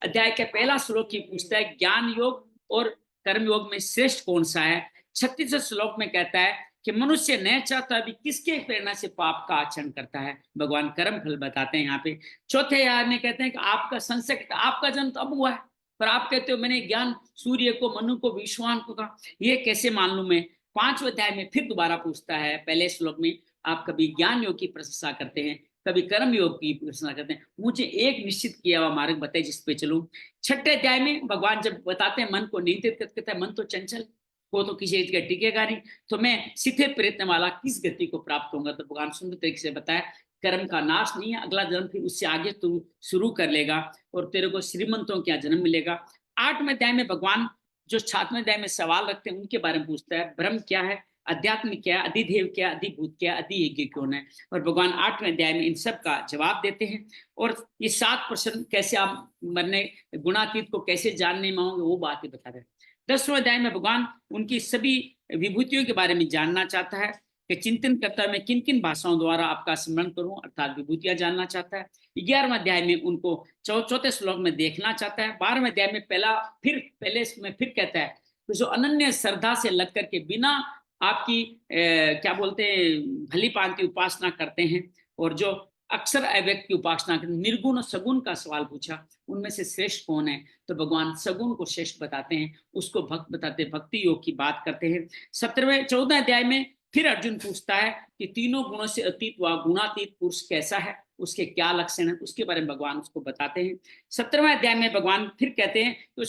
अध्याय का पहला श्लोक की पूछता है ज्ञान योग और कर्म योग में श्रेष्ठ कौन सा है। 36वें श्लोक में कहता है कि मनुष्य न चाहता अभी किसके प्रेरणा से पाप का आचरण करता है, भगवान कर्म फल बताते हैं यहाँ पे। चौथे अध्याय में कहते हैं कि आपका संशय, आपका जन्म तो अब हुआ है, पर आप कहते हो मैंने ज्ञान सूर्य को, मनु को, विश्वान को कहा, ये कैसे मान लूं मैं। 5वें अध्याय में फिर दोबारा पूछता है, पहले श्लोक में आप कभी ज्ञान योग की प्रशंसा करते हैं, कभी कर्म योग की प्रशंसा करते हैं, मुझे एक निश्चित किया हुआ मार्ग बताए जिस पे चलूं। 6ठे अध्याय में भगवान जब बताते हैं मन को नियंत्रित करते हैं, मन तो चंचल, वो तो किसी जगह टिकेगा नहीं, तो मैं सीधे प्रयत्न वाला किस गति को प्राप्त होगा। तो भगवान सुंदर तरीके से बताया कर्म का नाश नहीं है, अगला जन्म फिर उससे आगे तू शुरू कर लेगा और तेरे को श्रीमंतों का जन्म मिलेगा। 8वें अध्याय में भगवान जो 7वें अध्याय में सवाल रखते हैं उनके बारे में पूछता है, ब्रह्म क्या है, अध्यात्म क्या है, अधिदेव क्या, अधिभूत क्या, अधियज्ञ कौन है। और भगवान 8वें अध्याय में इन सब का जवाब देते हैं। और ये 7 प्रश्न कैसे आप मरने गुणातीत को कैसे जानने में होंगे वो बात ही बता रहे हैं। 10वें अध्याय में भगवान उनकी सभी विभूतियों के बारे में जानना चाहता है कि चिंतन करता है मैं किन किन भाषाओं द्वारा आपका स्मरण करूं, अर्थात विभूतियां जानना चाहता है। 11वें अध्याय में उनको चौथे श्लोक में देखना चाहता है। 12वें अध्याय में पहले फिर कहता है तो जो अनन्य श्रद्धा से लग करके बिना आपकी क्या बोलते हैं भली भांति उपासना करते हैं और जो अक्षर अव्यक्त की उपासना करते, निर्गुण और सगुण का सवाल पूछा, उनमें से श्रेष्ठ कौन है, तो भगवान सगुण को श्रेष्ठ बताते हैं, उसको भक्त बताते हैं, भक्ति योग की बात करते हैं। 14वें अध्याय में फिर अर्जुन पूछता है कि तीनों गुणों से अतीत व गुणातीत पुरुष कैसा है, उसके क्या लक्षण है, उसके बारे में भगवान उसको बताते हैं। 17वें अध्याय में भगवान फिर कहते हैं तो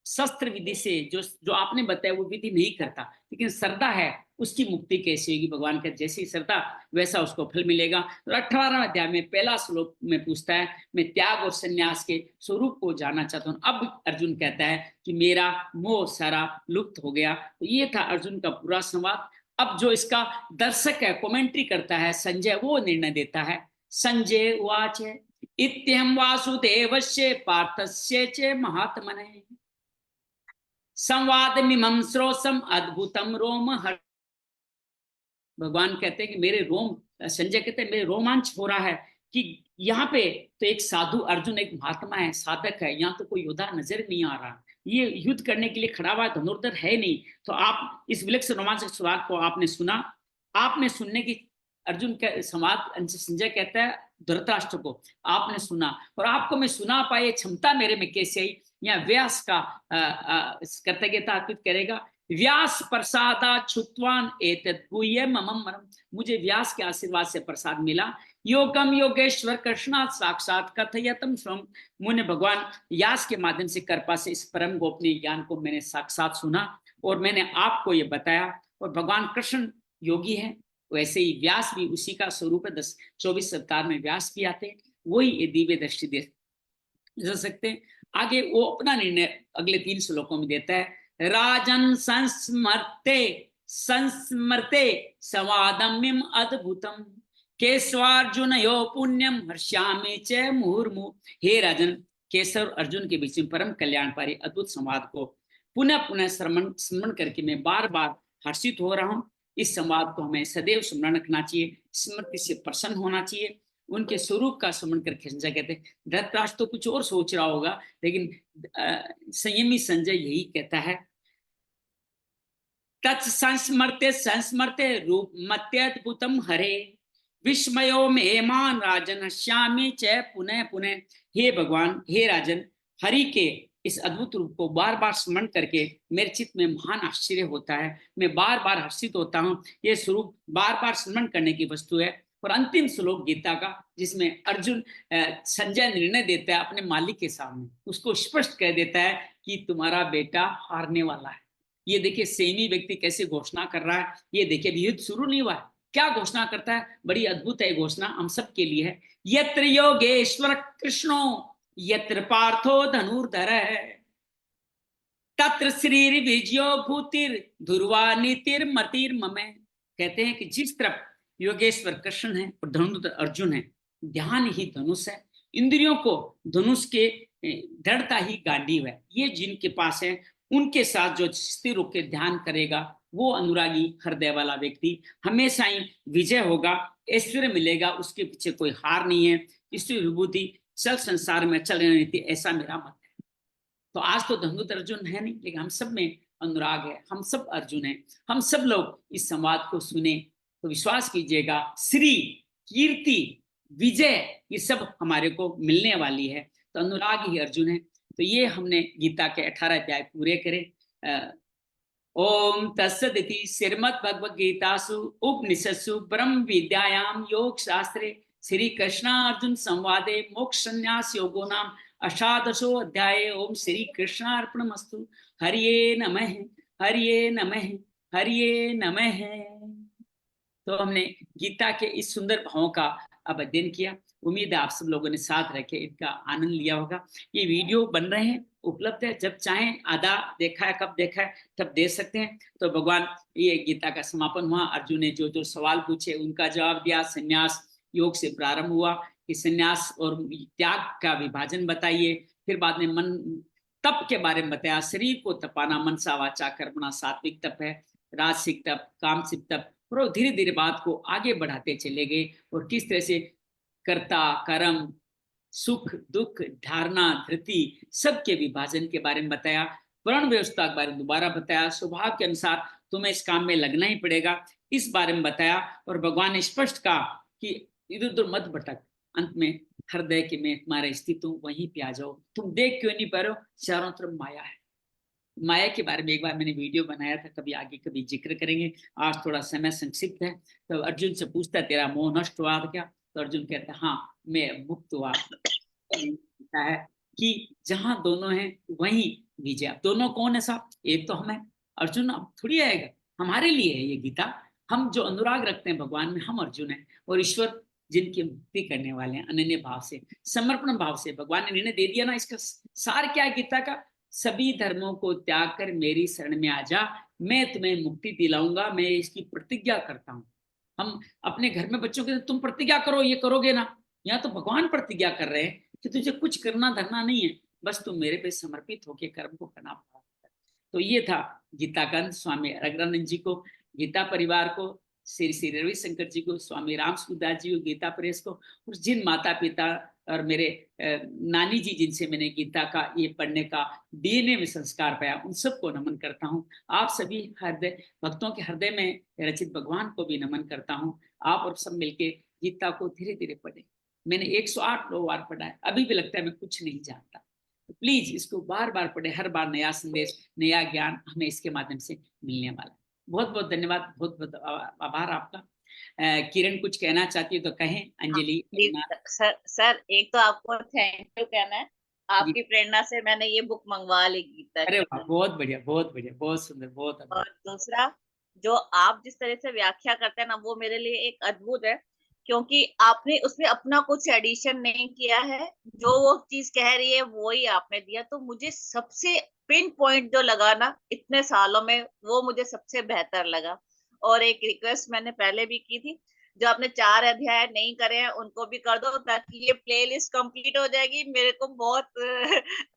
शस्त्र विधि से जो आपने बताया वो विधि नहीं करता, लेकिन श्रद्धा है उसकी मुक्ति कैसे होगी। भगवान का जैसी श्रद्धा वैसा उसको फल मिलेगा। और 18वें अध्याय में पहला श्लोक में पूछता है मैं त्याग और संन्यास के स्वरूप को जानना चाहता हूँ। अब अर्जुन कहता है कि मेरा मोह सारा लुप्त हो गया। तो ये था अर्जुन का पूरा संवाद। अब जो इसका दर्शक है, कमेंट्री करता है संजय, वो निर्णय देता है। संजय उवाच इत्यहं वासुदेवस्य पार्थस्य च महात्मने संवादमिमं श्रोषम अद्भुतम रोम हर। भगवान कहते हैं कि मेरे रोम, संजय कहते हैं मेरे रोमांच हो रहा है कि यहाँ पे तो एक साधु अर्जुन एक महात्मा है, साधक है, यहाँ तो कोई योद्धा नजर नहीं आ रहा, ये युद्ध करने के लिए खड़ा हुआ धनुर्धर है नहीं। तो आप इस विलक्षण रोमांचक संवाद को आपने सुना, आपने सुनने की अर्जुन का संवाद संजय कहता है धृतराष्ट्र को आपने सुना और आपको मैं सुना पाए क्षमता मेरे में कैसे आई। यहाँ व्यास का कर्तव्यता अर्पित करेगा। व्यास प्रसादा छुत्वान एतत् गुह्यम मम मरम, मुझे व्यास के आशीर्वाद से प्रसाद मिला। योगम योगेश्वर कृष्णात् साक्षात कथयतम स्वम, मुझे भगवान व्यास के माध्यम से कृपा से इस परम गोपनीय ज्ञान को मैंने साक्षात सुना और मैंने आपको ये बताया। और भगवान कृष्ण योगी है, वैसे ही व्यास भी उसी का स्वरूप है। 24 अवतार में व्यास भी आते हैं, वही ये दिव्य दृष्टि जा सकते हैं। आगे वो अपना निर्णय अगले 3 श्लोकों में देता है। राजन संस्मर्ते संस्मर्ते संवादम्यम अद्भुतम केशवार्जुन यो पुण्यम हर्ष्यामि च मुहुर्मु। हे राजन, केशव अर्जुन के बीच में परम कल्याणकारी अद्भुत संवाद को पुनः पुनः स्मरण करके मैं बार बार हर्षित हो रहा हूँ। इस संवाद को हमें सदैव स्मरण रखना चाहिए, स्मृति से प्रसन्न होना चाहिए, उनके स्वरूप का स्मरण करके। संजय कहते हैं धृतराष्ट्र तो कुछ और सोच रहा होगा, लेकिन संयमी संजय यही कहता है। तत् संस्मर्ते संस्मर्ते रूप मत्यद्भुतम हरे विस्मयो में मान राजन श्यामी च पुनः पुनः। हे भगवान, हे राजन, हरि के इस अद्भुत रूप को बार बार स्मरण करके मेरे चित्त में महान आश्चर्य होता है, मैं बार बार हर्षित होता हूँ। ये स्वरूप बार बार स्मरण करने की वस्तु है। और अंतिम श्लोक गीता का, जिसमें अर्जुन संजय निर्णय देता है अपने मालिक के सामने, उसको स्पष्ट कह देता है कि तुम्हारा बेटा हारने वाला है। ये देखिए सेमी व्यक्ति कैसे घोषणा कर रहा है। ये देखिए अभी युद्ध शुरू नहीं हुआ है, क्या घोषणा करता है, बड़ी अद्भुत है घोषणा, हम सब के लिए है। यत्र योगेश्वर कृष्णो यत्र पार्थो धनुर्धर तत्र श्री विजयो भूतिर ध्रुवा नीतिर मतिर ममे। कहते हैं कि जिस तरफ योगेश्वर कृष्ण है और धनुर्धर अर्जुन है, ध्यान ही धनुष है, इंद्रियों को धनुष के दृढ़ता ही गांडीव है। ये जिनके पास है उनके साथ जो स्थिर होकर ध्यान करेगा, वो अनुरागी हृदय वाला व्यक्ति हमेशा ही विजय होगा, ऐश्वर्य मिलेगा, उसके पीछे कोई हार नहीं है। ईश्वर विभूति चल संसार में चल रही थी, ऐसा मेरा मत है। तो आज तो धनुर्धर अर्जुन है नहीं, लेकिन हम सब में अनुराग है, हम सब अर्जुन हैं। हम सब लोग इस संवाद को सुने तो विश्वास कीजिएगा, श्री कीर्ति विजय ये सब हमारे को मिलने वाली है। तो अनुराग ही अर्जुन है। तो ये हमने गीता के 18 अध्याय पूरे करे। ओम तत्सदिति श्रीमद्भगवद्गीतासु उपनिषत्सु ब्रह्म विद्यायां योग शास्त्रे श्री कृष्णार्जुन संवादे मोक्ष संन्यास योगो नाम अष्टादशो अध्याय। ओम श्री कृष्णार्पणमस्तु। हरिये नमः, हरिये नमः, हरिये नमः। तो हमने गीता के इस सुंदर भावों का अब अध्ययन किया। उम्मीद है आप सब लोगों ने साथ रखे इनका आनंद लिया होगा। ये वीडियो बन रहे हैं, उपलब्ध है, जब चाहें आधा देखा है, कब देखा है तब दे सकते हैं। तो भगवान, ये गीता का समापन हुआ, अर्जुन ने जो जो सवाल पूछे उनका जवाब दिया। संन्यास योग से प्रारंभ हुआ कि संन्यास और त्याग का विभाजन बताइए। फिर बाद में मन तप के बारे में बताया, शरीर को तपाना मनसा वाचा कर्मणा सात्विक तप है, राजसिक तप, कामसिक तप। और धीरे धीरे बात को आगे बढ़ाते चले गए और किस तरह से कर्ता कर्म सुख दुख धारणा धृति सबके विभाजन के बारे में बताया। वर्ण व्यवस्था के बारे में दोबारा बताया। स्वभाव के अनुसार तुम्हें इस काम में लगना ही पड़ेगा, इस बारे में बताया। और भगवान ने स्पष्ट कहा कि इधर उधर मत भटक, अंत में हृदय के में तुम्हारा स्थित हूं, वहीं पे आ जाओ। तुम देख क्यों नहीं पा रहे हो, चारों तरफ माया है। माया के बारे में एक बार मैंने वीडियो बनाया था, कभी आगे कभी जिक्र करेंगे। आज थोड़ा समय संक्षिप्त है। तो अर्जुन से पूछता है तेरा मोह नष्ट हुआ क्या? तो अर्जुन कहता है हाँ मैं मुक्त हुआ। कहता है कि जहां दोनों हैं वहीं विजय। दोनों कौन है साहब? एक तो हमें अर्जुन अब थोड़ी आएगा, हमारे लिए है ये गीता। हम जो अनुराग रखते हैं भगवान में, हम अर्जुन हैं। और ईश्वर जिनकी मुक्ति करने वाले हैं अनन्य भाव से, समर्पण भाव से। भगवान ने निर्णय दे दिया ना। इसका सार क्या है गीता का? सभी धर्मों को त्याग कर मेरी शरण में आ जा, मैं तुम्हें मुक्ति दिलाऊंगा। मैं इसकी प्रतिज्ञा करता हूँ। हम अपने घर में बच्चों के तुम प्रतिज्ञा करो, ये करोगे ना। यहाँ तो भगवान प्रतिज्ञा कर रहे हैं कि तुझे कुछ करना धरना नहीं है, बस तुम मेरे पे समर्पित होकर कर्म को करना पड़ा। तो ये था गीता का स्वामी अरग्रानंद जी को, गीता परिवार को, श्री श्री रविशंकर जी को, स्वामी राम सुखदास जी को, गीता प्रेस को, और जिन माता पिता और मेरे नानी जी जिनसे मैंने गीता का ये पढ़ने का डीएनए में संस्कार पाया, उन सबको नमन करता हूँ। आप सभी हृदय भक्तों के हृदय में रचित भगवान को भी नमन करता हूँ। आप और सब मिलके गीता को धीरे धीरे पढ़े। मैंने 108 बार पढ़ा है, अभी भी लगता है मैं कुछ नहीं जानता। तो प्लीज इसको बार बार पढ़े, हर बार नया संदेश नया ज्ञान हमें इसके माध्यम से मिलने वाला है। बहुत बहुत धन्यवाद, बहुत बहुत आभार आपका। किरण कुछ कहना चाहती है तो कहें। अंजलि सर एक तो आपको थैंक यू कहना है, आपकी प्रेरणा से मैंने ये बुक मंगवा ली गीता अरे की। वाह, बहुत बढ़िया, बहुत बढ़िया, बहुत सुंदर, बहुत और दूसरा, जो आप जिस तरह से व्याख्या करते हैं ना, वो मेरे लिए एक अद्भुत है। क्योंकि आपने उसमें अपना कुछ एडिशन नहीं किया है, जो वो चीज कह रही है वो ही आपने दिया। तो मुझे सबसे पिन पॉइंट जो लगा ना इतने सालों में, वो मुझे सबसे बेहतर लगा। और एक रिक्वेस्ट मैंने पहले भी की थी, जो आपने 4 अध्याय नहीं करे हैं उनको भी कर दो, ताकि ये प्लेलिस्ट कंप्लीट हो जाएगी। मेरे को बहुत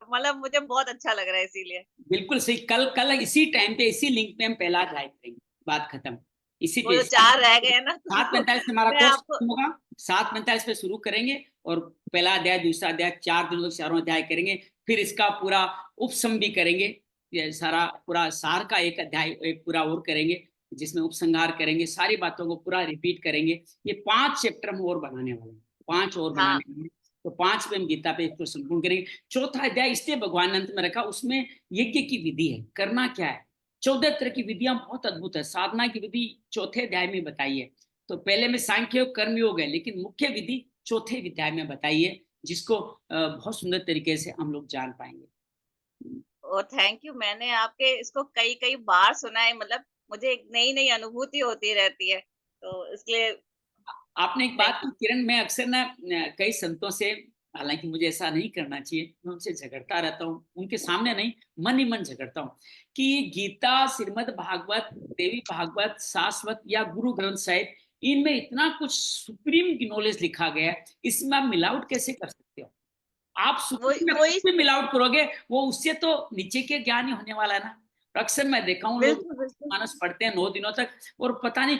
मतलब मुझे बहुत अच्छा लग रहा है इसीलिए। बिल्कुल सही। कल कल इसी टाइम पे इसी लिंक पे हम पहला अध्याय करेंगे, बात खत्म। इसी वो पे जो 4 रह गए हैं ना, सात तो पैंतालीस से हमारा मैं कोर्स आपको, खत्म होगा। 7:45 पे शुरू करेंगे और पहला अध्याय, दूसरा अध्याय, 4 दिनों तक चारों अध्याय करेंगे। फिर इसका पूरा उपसम भी करेंगे। ये सारा पूरा सार का एक अध्याय, एक पूरा और करेंगे, जिसमें उपसंहार करेंगे, सारी बातों को पूरा रिपीट करेंगे। ये 5 चैप्टर हम और बनाने वाले हैं, 5 और हाँ बनाने वाले हैं। तो 5 पे हम गीता पे इसको संपूर्ण करेंगे। चौथा अध्याय इसलिए भगवान ने अंत में रखा, उसमें यज्ञ की विधि है, करना क्या है। 14 तरह की विधियां बहुत अद्भुत है। साधना की विधि चौथे अध्याय में बताई है। तो पहले में सांख्य योग कर्म योग है, लेकिन मुख्य विधि चौथे अध्याय में बताई है, जिसको बहुत सुंदर तरीके से हम लोग जान पाएंगे। और थैंक यू। मैंने आपके इसको कई कई बार सुना है, मतलब मुझे एक नई नई अनुभूति होती रहती है, तो इसलिए आपने एक बात थैंक की यू। किरण, मैं अक्सर ना कई संतों से, हालांकि मुझे ऐसा नहीं करना चाहिए, मैं उनसे झगड़ता रहता हूँ, उनके सामने नहीं, मन ही मन झगड़ता हूँ कि गीता, श्रीमद् भागवत, देवी भागवत, शाश्वत या गुरु ग्रंथ साहिब, इनमें इतना कुछ सुप्रीम नॉलेज लिखा गया है, इसमें आप मिलावट कैसे कर सकते हो। आप वही सुप्रीम में कुछ वही भी मिलावट करोगे, वो उससे तो नीचे के ज्ञान ही होने वाला है ना। और अक्सर मैं देखा हूँ लोग बिल्कुल बिल्कुल। मानस पढ़ते हैं 9 दिनों तक, और पता नहीं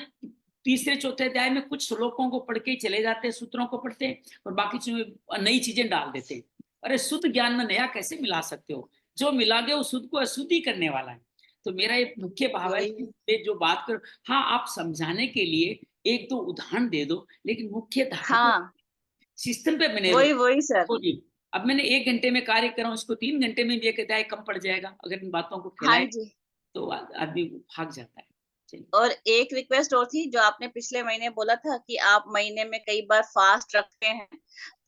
तीसरे चौथे अध्याय में कुछ श्लोकों को पढ़ के ही चले जाते हैं, सूत्रों को पढ़ते हैं, और बाकी चीजों नई चीजें डाल देते हैं। अरे शुद्ध ज्ञान में नया कैसे मिला सकते हो। जो मिला दे वो शुद्ध को अशुद्ध ही करने वाला है। तो मेरा ये मुख्य भाव है कि वही ये जो बात करो, हाँ आप समझाने के लिए एक दो उदाहरण दे दो, लेकिन मुख्य धारा को हाँ, सिस्टम पे बने रहो। वही सर। वो नहीं, अब मैंने 1 घंटे में कार्य कर रहा हूँ, इसको 3 घंटे में भी एक अध्याय कम पड़ जाएगा अगर इन बातों को हाँ फैलाए, जी। तो आदमी भाग जाता है। चलिए। और एक रिक्वेस्ट और थी, जो आपने पिछले महीने बोला था कि आप महीने में कई बार फास्ट रखते हैं,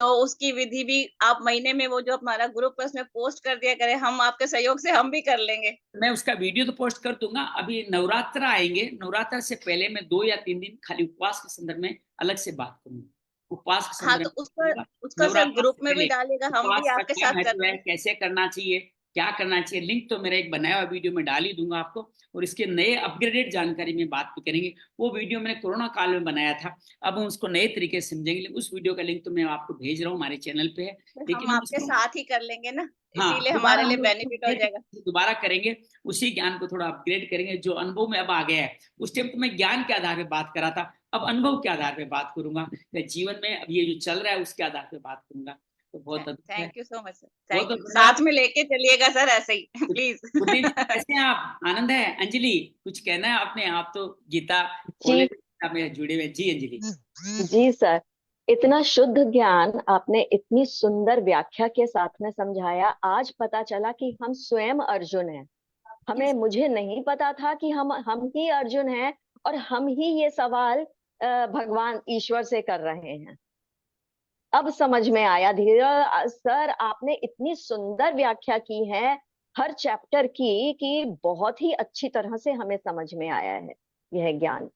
तो उसकी विधि भी आप महीने में वो जो हमारा ग्रुप है उसमें पोस्ट कर दिया करें, हम आपके सहयोग से हम भी कर लेंगे। मैं उसका वीडियो तो पोस्ट कर दूंगा। अभी नवरात्र आएंगे, नवरात्र से पहले मैं 2 या 3 दिन खाली उपवास के संदर्भ में अलग से बात करूंगा। उपवास के हाँ, संदर्भ तो में बात उसका करूंगा। उसका सर नवरात्र ग्रुप से में भी पहले डालिएगा, हम भी उपवास का आपके क्या साथ महत्व है, करेंगे। कैसे करना चाहिए, क्या करना चाहिए, लिंक तो मेरा एक बनाया हुआ वीडियो में डाल ही दूंगा आपको। और इसके नए अपग्रेडेड जानकारी में बात भी करेंगे। वो वीडियो मैंने कोरोना काल में बनाया था, अब हम उसको नए तरीके से समझेंगे। उस वीडियो का लिंक तो मैं आपको भेज रहा हूँ, हमारे चैनल पे है। फिर हम लेकिन हम आपके इसको, साथ ही कर लेंगे ना, हाँ इसीलिए दोबारा हमारे हम लिए लोग इसको बेनिफिट हो जाएगा। दोबारा करेंगे। उसी ज्ञान को थोड़ा अपग्रेड करेंगे, जो अनुभव में अब आ गया है। उस टाइम तो मैं ज्ञान के आधार पे बात कर रहा था, अब अनुभव के आधार पे बात करूंगा, या जीवन में अब ये जो चल रहा है उसके आधार पे बात करूंगा। तो बहुत अद्भुत है। Thank you so much sir, बहुत थैंक यू। धन्यवाद। साथ में लेके चलिएगा सर, ऐसे ही प्लीज। बुद्धि जी कैसे हैं आप, आनंद है। अंजलि कुछ कहना है आपने, आप तो गीता जी ऑलरेडी में जुड़े हुए। जी अंजलि। जी सर, इतना शुद्ध ज्ञान आपने इतनी सुंदर व्याख्या के साथ में समझाया। आज पता चला कि हम स्वयं अर्जुन हैं। हमें मुझे नहीं पता था कि हम ही अर्जुन हैं, और हम ही ये सवाल भगवान ईश्वर से कर रहे हैं। अब समझ में आया धीरे। सर आपने इतनी सुंदर व्याख्या की है हर चैप्टर की, कि बहुत ही अच्छी तरह से हमें समझ में आया है यह ज्ञान।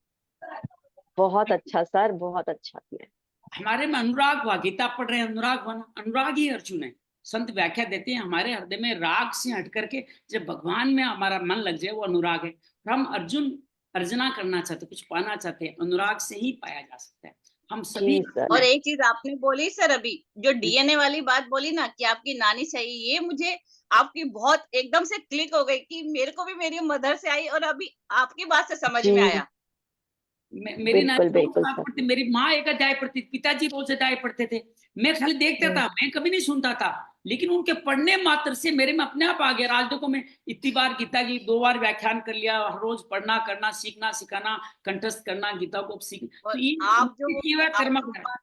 बहुत अच्छा सर, बहुत अच्छा किया। हमारे में अनुराग हुआ, गीता पढ़ रहे हैं, अनुराग हुआ ना, अनुराग ही अर्जुन है। संत व्याख्या देते हैं हमारे हृदय में राग से हट करके जब भगवान में हमारा मन लग जाए, वो अनुराग है। और हम अर्जुन अर्जना करना चाहते, कुछ पाना चाहते हैं, अनुराग से ही पाया जा सकता है। हम सभी जी अर्जुन सर। और हैं। एक चीज आपने बोली सर अभी, जो डीएनए वाली बात बोली ना कि आपकी नानी चाहिए, ये मुझे आपकी बहुत एकदम से क्लिक हो गई कि मेरे को भी मेरी मदर से आई, और अभी आपकी बात से समझ में जी आया। मेरी नानी बिल्कुल रोज बिल्कुल पाठ सर। पढ़ती, मेरी माँ एक अध्याय पढ़ती, पिताजी रोज अध्याय पढ़ते थे। मैं खाली देखता हम्म। था, मैं कभी नहीं सुनता था। लेकिन उनके पढ़ने मात्र से मेरे में अपने आप आ गया। आज देखो मैं इतनी बार गीता की 2 बार व्याख्यान कर लिया, हर रोज पढ़ना करना, सीखना सिखाना, कंठस्थ करना गीता को सीख, तो और ये आप जो इनसे वो किया हुआ आप कर्म जो है। बात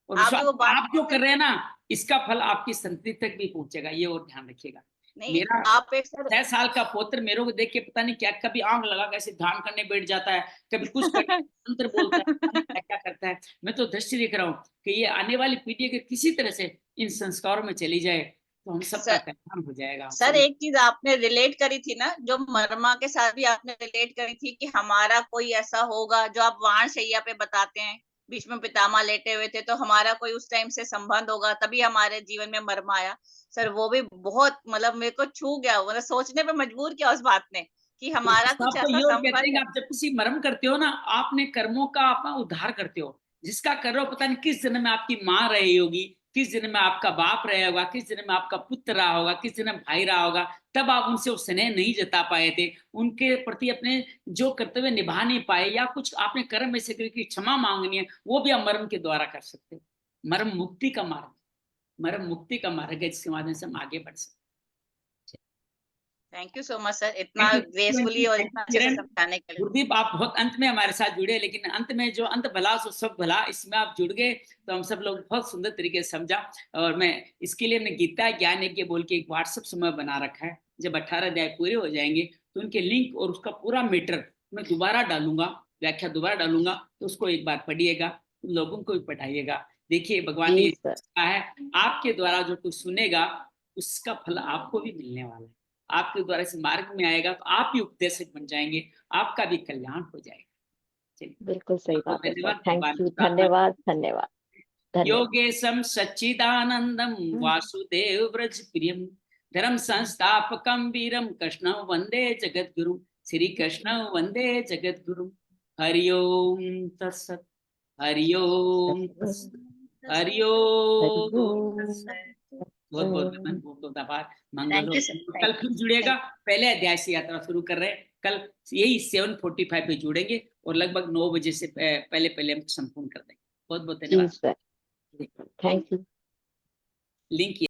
और आप विश्वास, जो वो बात आप जो कहते कर रहे हैं थे, ना, इसका फल आपकी संतति तक भी पहुंचेगा, ये और ध्यान रखिएगा। नहीं मेरा आप एक सर, 6 साल का पोत्र मेरे को देख के पता नहीं क्या, कभी आंख लगा कैसे ध्यान करने बैठ जाता है, कभी कुछ करके मंत्र बोलता है, पता नहीं क्या क्या करता है। मैं तो दृष्टि देख रहा हूँ कि ये आने वाली पीढ़ी अगर किसी तरह से इन संस्कारों में चली जाए, तो हम सबका सर कल्याण हो जाएगा, हम सर सब। एक चीज आपने रिलेट करी थी ना, जो मरमा के साथ भी आपने रिलेट करी थी कि हमारा कोई ऐसा होगा जो आप वाण शैया पे बताते हैं, बीच में पितामह लेटे हुए थे, तो हमारा कोई उस टाइम से संबंध होगा, तभी हमारे जीवन में मर्म आया। सर वो भी बहुत मतलब मेरे को छू गया, मतलब सोचने पे मजबूर किया उस बात ने कि तो हमारा साहब कुछ तो ऐसा ये और कहते हैं संबंध कि है। आप जब किसी मर्म करते हो ना, आपने कर्मों का अपना उद्धार करते हो। जिसका कर रहे हो, पता नहीं किस जन्म में आपकी माँ रही होगी, किस जन्म में आपका बाप रहा होगा, किस जन्म में आपका पुत्र रहा होगा, किस जन्म में भाई रहा होगा। तब आप उनसे वो स्नेह नहीं जता पाए थे, उनके प्रति अपने जो कर्तव्य निभा नहीं पाए, या कुछ आपने कर्म ऐसे करे कि क्षमा मांगनी है, वो भी आप मर्म के द्वारा कर सकते हो। मर्म मुक्ति का मार्ग, मर्म मुक्ति का मार्ग है, जिसके माध्यम से हम आगे बढ़ सकते thank you so much sir, इतना हैं। ग्रेसफुली और थैंक इतना यू अच्छे से किरण। समझाने के लिए। गुरदीप, आप बहुत अंत में हमारे साथ जुड़े, लेकिन अंत में जो अंत भला सो सब भला, इसमें आप जुड़ गए तो हम सब लोग बहुत सुंदर तरीके से समझा। और मैं इसके लिए हमने गीता ज्ञान यज्ञ बोल के एक व्हाट्सएप समय बना रखा है। जब 18 अध्याय पूरे हो जाएंगे तो उनके लिंक और उसका पूरा मैटर मैं दोबारा डालूंगा, व्याख्या दोबारा डालूंगा, तो उसको एक बार पढ़िएगा, लोगों को भी पढ़ाइएगा। देखिए भगवान ने जी ये सर। कहा है, आपके द्वारा जो कुछ सुनेगा उसका फल आपको भी मिलने वाला है। आपके द्वारा इस मार्ग में आएगा तो आप भी उपदेशक बन जाएंगे, आपका भी कल्याण हो जाएगा। चलिए, बिल्कुल सही बहुत बहुत बात है सर, धन्यवाद, थैंक भगवान यू, की प्रार्थना। धन्यवाद धन्यवाद धन्यवाद। योगेशम सच्चिदानंदम वासुदेव व्रज प्रियम धर्म संस्थापकम वीरम कृष्ण वंदे जगत गुरु, श्री कृष्ण वंदे जगत गुरु। हरिओम तत्सत, हरिओम तत्सत, हरिओम तत्सत। बहुत बहुत नमन, बहुत बहुत आभार, मंगल थैंक हो। यू सर, कल थैंक फिर यू, जुड़ेगा, पहले अध्याय से यात्रा शुरू कर रहे हैं। कल यही 7:45 पे जुड़ेंगे और लगभग 9 बजे से पहले पहले हम संपूर्ण कर देंगे। बहुत बहुत जी धन्यवाद। Sir, thank you. लिंक